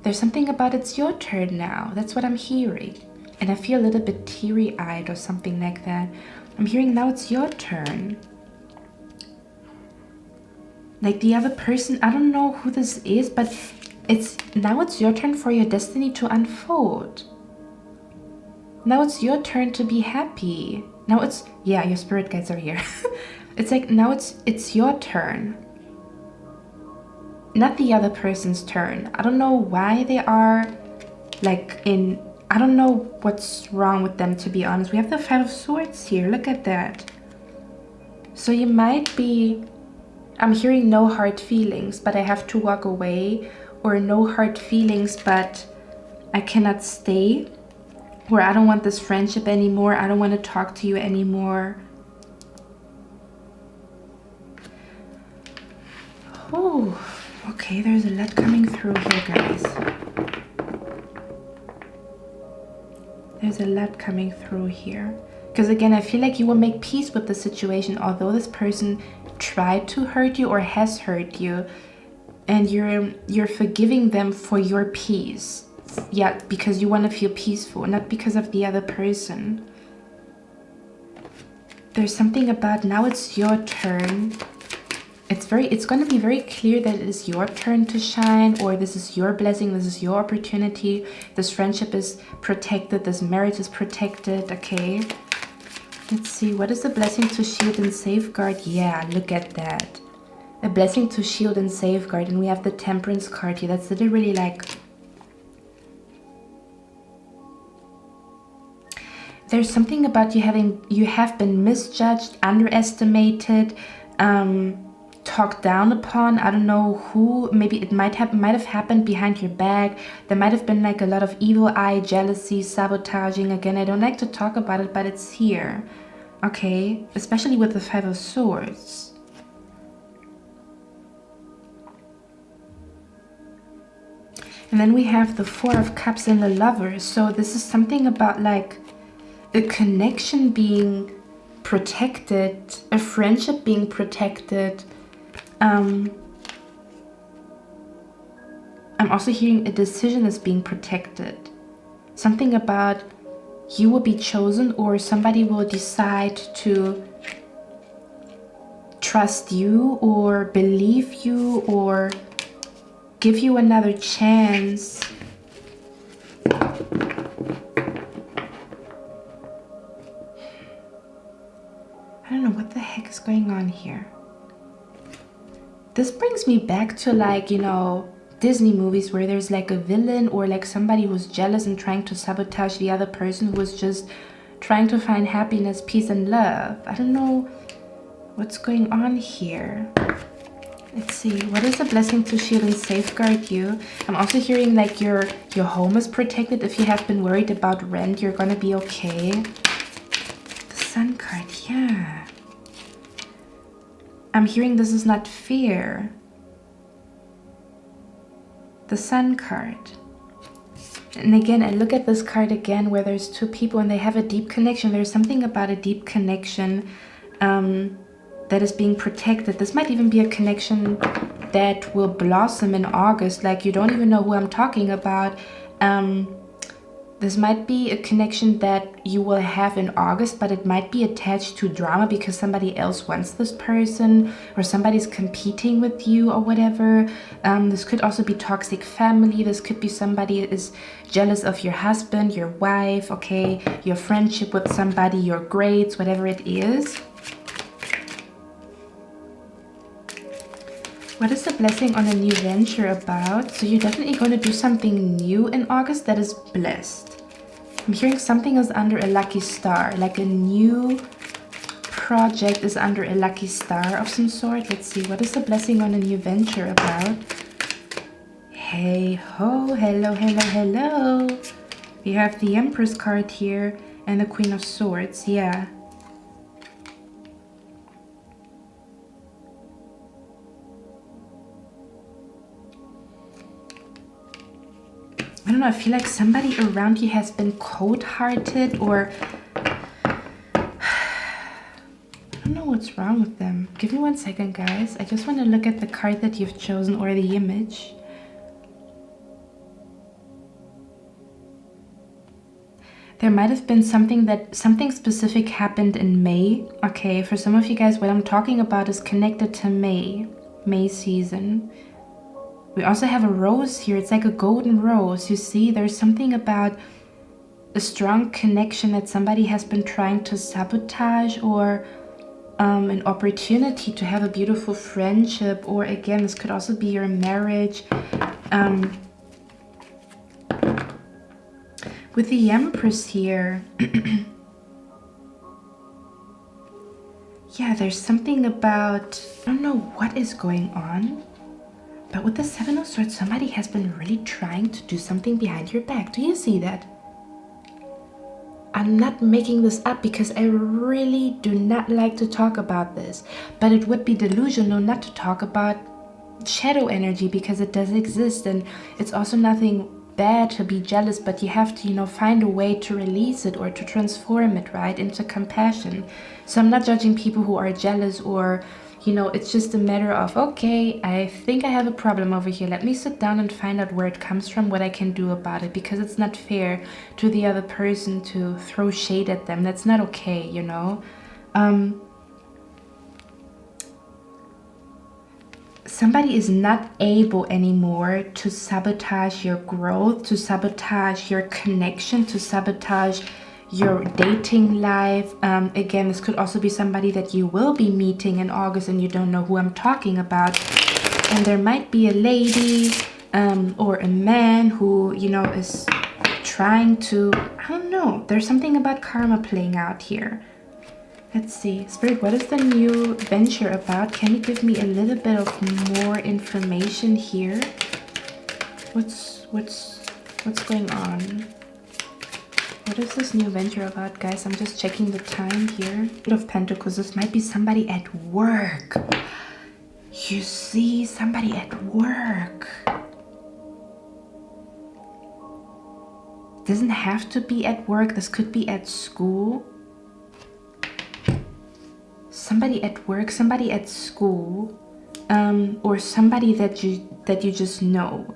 There's something about it's your turn now. That's what I'm hearing. And I feel a little bit teary-eyed or something like that. I'm hearing now it's your turn. Like the other person, I don't know who this is, but now it's your turn for your destiny to unfold. Now it's your turn to be happy. Now it's, yeah, your spirit guides are here. It's like now it's your turn. Not the other person's turn. I don't know why they are like in, I don't know what's wrong with them, to be honest. We have the Five of Swords here. Look at that. So you might be, I'm hearing no hard feelings, but I have to walk away, or no hard feelings, but I cannot stay, or I don't want this friendship anymore. I don't want to talk to you anymore. Oh, okay, there's a lot coming through here, guys. There's a lot coming through here. Because again, I feel like you will make peace with the situation, although this person tried to hurt you or has hurt you, and you're forgiving them for your peace. Yeah, because you want to feel peaceful, not because of the other person. There's something about now it's your turn. It's going to be very clear that it is your turn to shine, or this is your blessing, this is your opportunity. This friendship is protected, this marriage is protected, okay? Let's see, what is the blessing to shield and safeguard? Yeah, look at that. A blessing to shield and safeguard, and we have the Temperance card here. That's literally like, there's something about you have been misjudged, underestimated, talked down upon. I don't know who. Maybe it might have happened behind your back. There might have been like a lot of evil eye, jealousy, sabotaging. Again, I don't like to talk about it, but it's here, okay? Especially with the Five of Swords. And then we have the Four of Cups and the Lover. So this is something about like a connection being protected, a friendship being protected. I'm also hearing a decision is being protected. Something about you will be chosen, or somebody will decide to trust you or believe you or give you another chance. I don't know what the heck is going on here. This brings me back to like, you know, Disney movies where there's like a villain or like somebody who's jealous and trying to sabotage the other person who is just trying to find happiness, peace, and love. I don't know what's going on here. Let's see, what is the blessing to shield and safeguard you? I'm also hearing like your home is protected. If you have been worried about rent, you're gonna be okay. The Sun card, yeah. I'm hearing this is not fair. The Sun card. And again, I look at this card again where there's two people and they have a deep connection. There's something about a deep connection that is being protected. This might even be a connection that will blossom in August. Like, you don't even know who I'm talking about. This might be a connection that you will have in August, but it might be attached to drama because somebody else wants this person or somebody's competing with you or whatever. This could also be toxic family. This could be somebody is jealous of your husband, your wife, okay, your friendship with somebody, your grades, whatever it is. What is the blessing on a new venture about? So you're definitely going to do something new in August that is blessed. I'm hearing something is under a lucky star, like a new project is under a lucky star of some sort. Let's see, what is the blessing on a new venture about? Hey ho, hello, hello, hello. We have the Empress card here and the Queen of Swords, yeah. I don't know, I feel like somebody around you has been cold-hearted, or I don't know what's wrong with them. Give me 1 second, guys. I just want to look at the card that you've chosen or the image. There might have been something specific happened in May. Okay, for some of you guys, what I'm talking about is connected to May season. We also have a rose here. It's like a golden rose. You see, there's something about a strong connection that somebody has been trying to sabotage, or an opportunity to have a beautiful friendship, or again, this could also be your marriage. With the Empress here, yeah, there's something about, I don't know what is going on. But with the Seven of Swords, somebody has been really trying to do something behind your back. Do you see that? I'm not making this up because I really do not like to talk about this. But it would be delusional not to talk about shadow energy because it does exist. And it's also nothing bad to be jealous, but you have to, you know, find a way to release it or to transform it, right, into compassion. So I'm not judging people who are jealous, or you know, it's just a matter of, okay, I think I have a problem over here. Let me sit down and find out where it comes from, what I can do about it, because it's not fair to the other person to throw shade at them. That's not okay, you know. Somebody is not able anymore to sabotage your growth, to sabotage your connection, to sabotage your dating life. Again, this could also be somebody that you will be meeting in August and you don't know who I'm talking about. And there might be a lady or a man who, you know, is trying to, I don't know, there's something about karma playing out here. Let's see, Spirit, what is the new venture about? Can you give me a little bit of more information here? What's going on? What is this new venture about, guys? I'm just checking the time here. Eight of Pentacles, this might be somebody at work. You see, somebody at work. Doesn't have to be at work. This could be at school. Somebody at work, somebody at school, or somebody that you just know.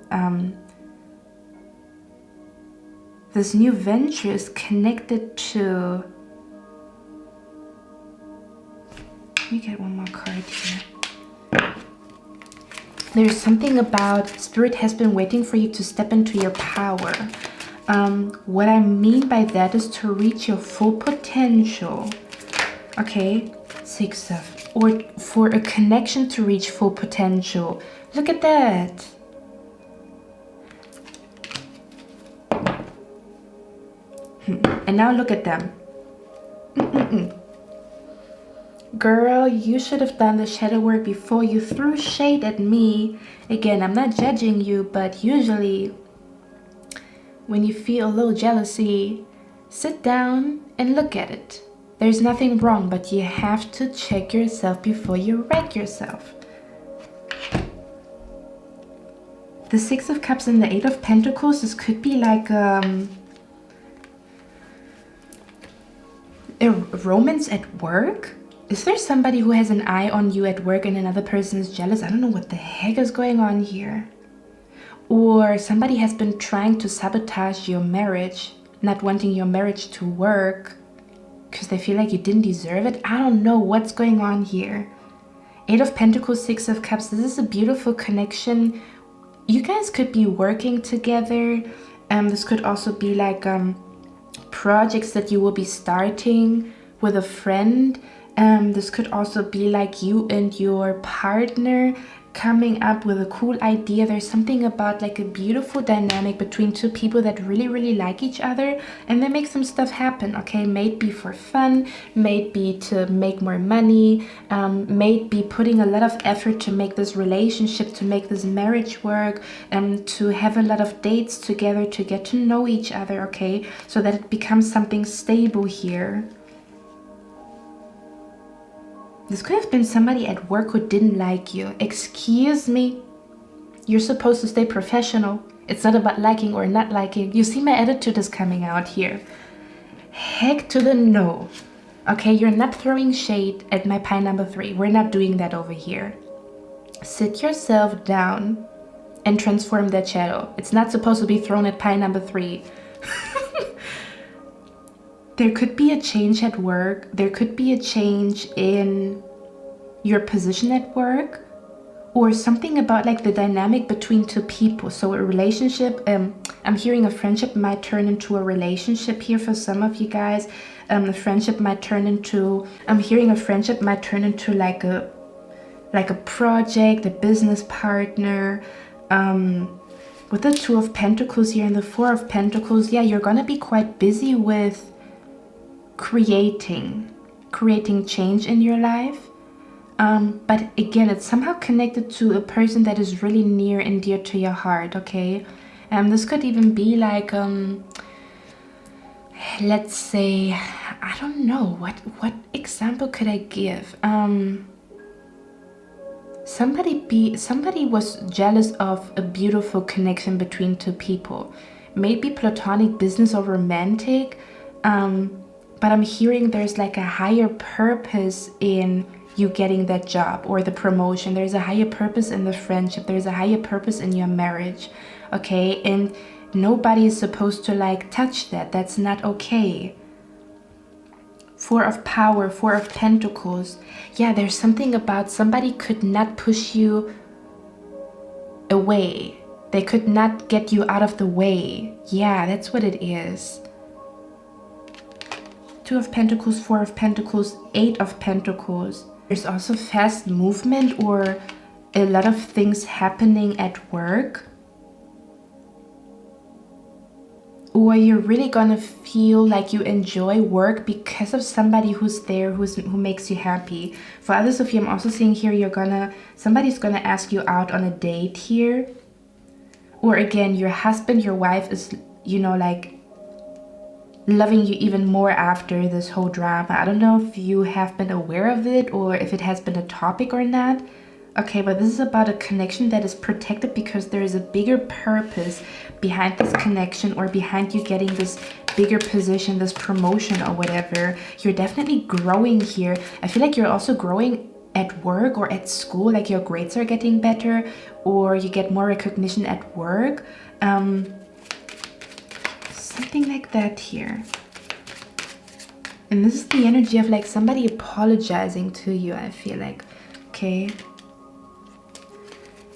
This new venture is connected to, let me get one more card here. There's something about Spirit has been waiting for you to step into your power. What I mean by that is to reach your full potential. Okay, 6 of, or for a connection to reach full potential. Look at that. And now look at them. Girl, you should have done the shadow work before you threw shade at me. Again, I'm not judging you, but usually when you feel a little jealousy, sit down and look at it. There's nothing wrong, but you have to check yourself before you wreck yourself. The Six of Cups and the Eight of Pentacles, this could be like a romance at work. Is there somebody who has an eye on you at work and another person is jealous? I don't know what the heck is going on here. Or somebody has been trying to sabotage your marriage, not wanting your marriage to work because they feel like you didn't deserve it. I don't know what's going on here. Eight of Pentacles, Six of Cups. This is a beautiful connection. You guys could be working together. This could also be like projects that you will be starting with a friend. This could also be like you and your partner coming up with a cool idea. There's something about like a beautiful dynamic between two people that really like each other, and they make some stuff happen. Okay, maybe for fun, maybe to make more money, maybe putting a lot of effort to make this relationship, to make this marriage work, to have a lot of dates together, to get to know each other. Okay, so that it becomes something stable here. This could have been somebody at work who didn't like you. Excuse me. You're supposed to stay professional. It's not about liking or not liking. You see, my attitude is coming out here. Heck to the no. Okay, you're not throwing shade at my pie number 3. We're not doing that over here. Sit yourself down and transform that shadow. It's not supposed to be thrown at pie number 3. There could be a change at work. There could be a change in your position at work, or something about like the dynamic between two people. So a relationship, I'm hearing a friendship might turn into a relationship here for some of you guys. The friendship might turn into, I'm hearing a friendship might turn into like a project, a business partner. With the Two of Pentacles here and the Four of Pentacles, yeah, you're gonna be quite busy with creating change in your life, but again, it's somehow connected to a person that is really near and dear to your heart. Okay, this could even be like let's say, I don't know, what example could I give? Somebody was jealous of a beautiful connection between two people, maybe platonic, business, or romantic. But I'm hearing there's like a higher purpose in you getting that job or the promotion. There's a higher purpose in the friendship. There's a higher purpose in your marriage. Okay, and nobody is supposed to like touch that. That's not okay. Four of Power, Four of Pentacles. Yeah, there's something about somebody could not push you away. They could not get you out of the way. Yeah, that's what it is. Two of Pentacles, Four of Pentacles, Eight of Pentacles. There's also fast movement or a lot of things happening at work. Or you're really gonna feel like you enjoy work because of somebody who's there, who makes you happy. For others of you, I'm also seeing here somebody's gonna ask you out on a date here. Or again, your husband, your wife is, like loving you even more after this whole drama. I don't know if you have been aware of it or if it has been a topic or not. Okay, but this is about a connection that is protected because there is a bigger purpose behind this connection, or behind you getting this bigger position, this promotion or whatever. You're definitely growing here. I feel like you're also growing at work or at school, like your grades are getting better or you get more recognition at work. Something like that here. And this is the energy of like somebody apologizing to you, I feel like. Okay.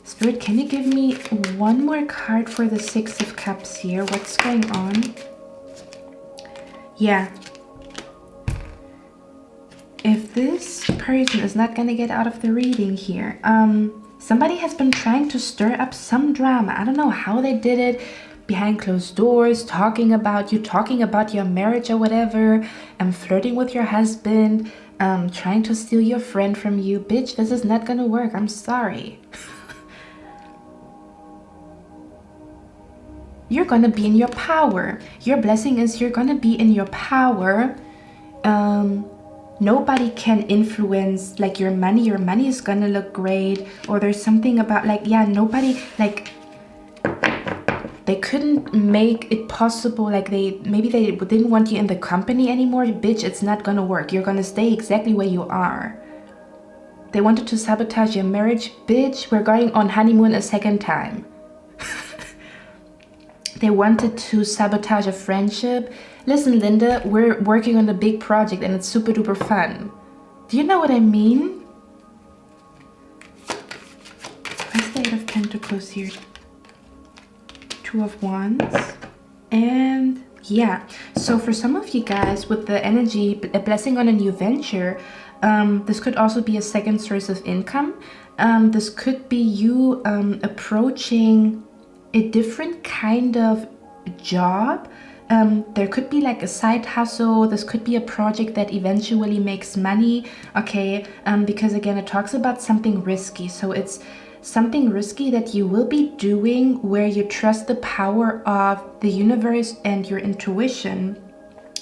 Spirit, can you give me one more card for the Six of Cups here? What's going on? Yeah. If this person is not going to get out of the reading here, somebody has been trying to stir up some drama. I don't know how they did it. Behind closed doors, talking about your marriage or whatever, flirting with your husband, trying to steal your friend from you. Bitch, this is not gonna work. I'm sorry. You're gonna be in your power. Your blessing is you're gonna be in your power. Nobody can influence like your money. Your money is gonna look great. Or there's something about like, yeah, nobody, like, they couldn't make it possible, like maybe they didn't want you in the company anymore. Bitch, it's not gonna work. You're gonna stay exactly where you are. They wanted to sabotage your marriage. Bitch, we're going on honeymoon a second time. They wanted to sabotage a friendship. Listen, Linda, we're working on a big project and it's super duper fun. Do you know what I mean? Where's the Eight of Pentacles here? Two of Wands. And yeah, so for some of you guys with the energy, a blessing on a new venture, this could also be a second source of income. This could be you approaching a different kind of job. There could be like a side hustle. This could be a project that eventually makes money, okay? Because again, it talks about something risky. So it's something risky that you will be doing where you trust the power of the universe and your intuition.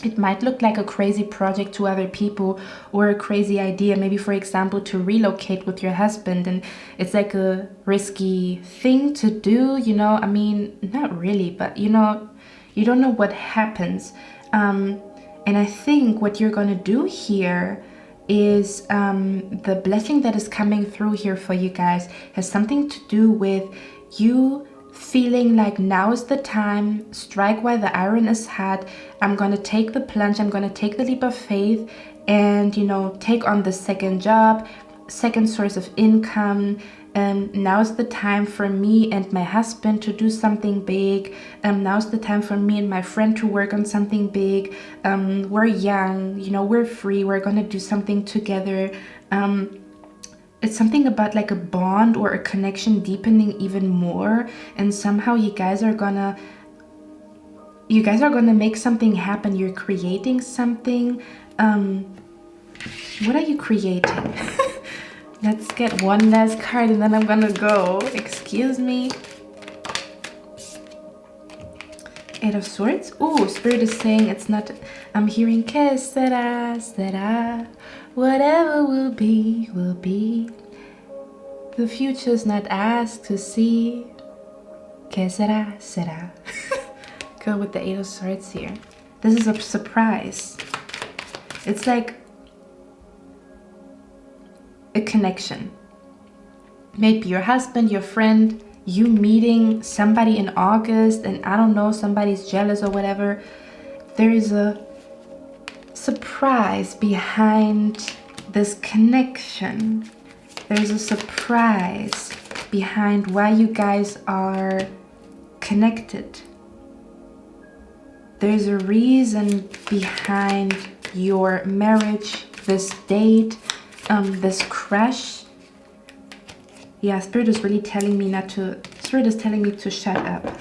It might look like a crazy project to other people, or a crazy idea, maybe for example to relocate with your husband, and it's like a risky thing to do, you know. I mean, not really, but you know, you don't know what happens. And I think what you're gonna do here is the blessing that is coming through here for you guys has something to do with you feeling like now is the time, strike while the iron is hot. I'm gonna take the plunge, I'm gonna take the leap of faith and, you know, take on the second job, second source of income. Now's the time for me and my husband to do something big. Now's the time for me and my friend to work on something big. We're young, you know, we're free, we're gonna do something together. It's something about like a bond or a connection deepening even more, and somehow you guys are gonna make something happen. You're creating something. What are you creating? Let's get one last card and then I'm gonna go. Excuse me. Eight of Swords. Oh, Spirit is saying it's not. I'm hearing 𝑘𝐨𝐮𝐫. Whatever will be, will be. The future's not asked to see. 𝐘𝐨𝐮𝐫. Go with the Eight of Swords here. This is a surprise. It's like a connection. Maybe your husband, your friend, you meeting somebody in August, and I don't know, somebody's jealous or whatever. There is a surprise behind this connection. There's a surprise behind why you guys are connected. There's a reason behind your marriage, this date, this crush. Yeah, Spirit is really telling me not to, Spirit is telling me to shut up.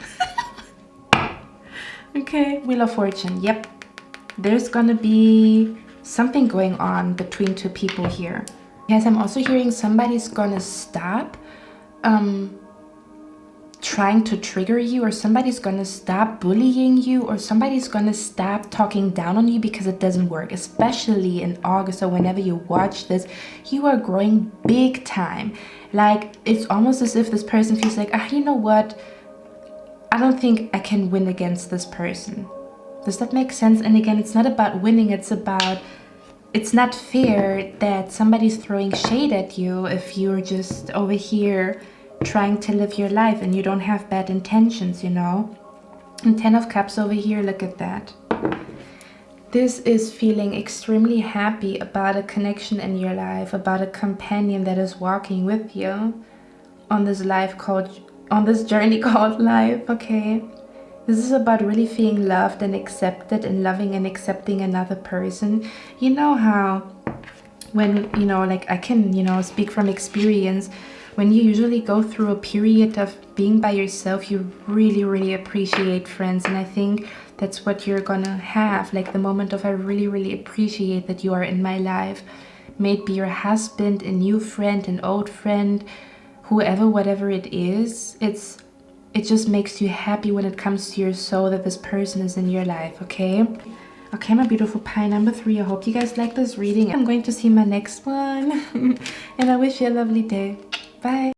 Okay, Wheel of Fortune, yep. There's gonna be something going on between two people here. Yes, I'm also hearing somebody's gonna stop trying to trigger you, or somebody's gonna stop bullying you, or somebody's gonna stop talking down on you because it doesn't work. Especially in August or whenever you watch this, you are growing big time. Like, it's almost as if this person feels like, you know what? I don't think I can win against this person. Does that make sense? And again, it's not about winning, it's about, it's not fair that somebody's throwing shade at you if you're just over here trying to live your life and you don't have bad intentions, you know? And 10 of Cups over here, look at that. This is feeling extremely happy about a connection in your life, about a companion that is walking with you on this journey called life, okay? This is about really feeling loved and accepted, and loving and accepting another person. You know how when, you know, like I can, you know, speak from experience, when you usually go through a period of being by yourself, you really, really appreciate friends. And I think that's what you're gonna have, like the moment of I really, really appreciate that you are in my life. May it be your husband, a new friend, an old friend, whoever, whatever it is. It just makes you happy when it comes to your soul that this person is in your life, okay? Okay, my beautiful pie number 3, I hope you guys like this reading. I'm going to see my next one. And I wish you a lovely day. Bye.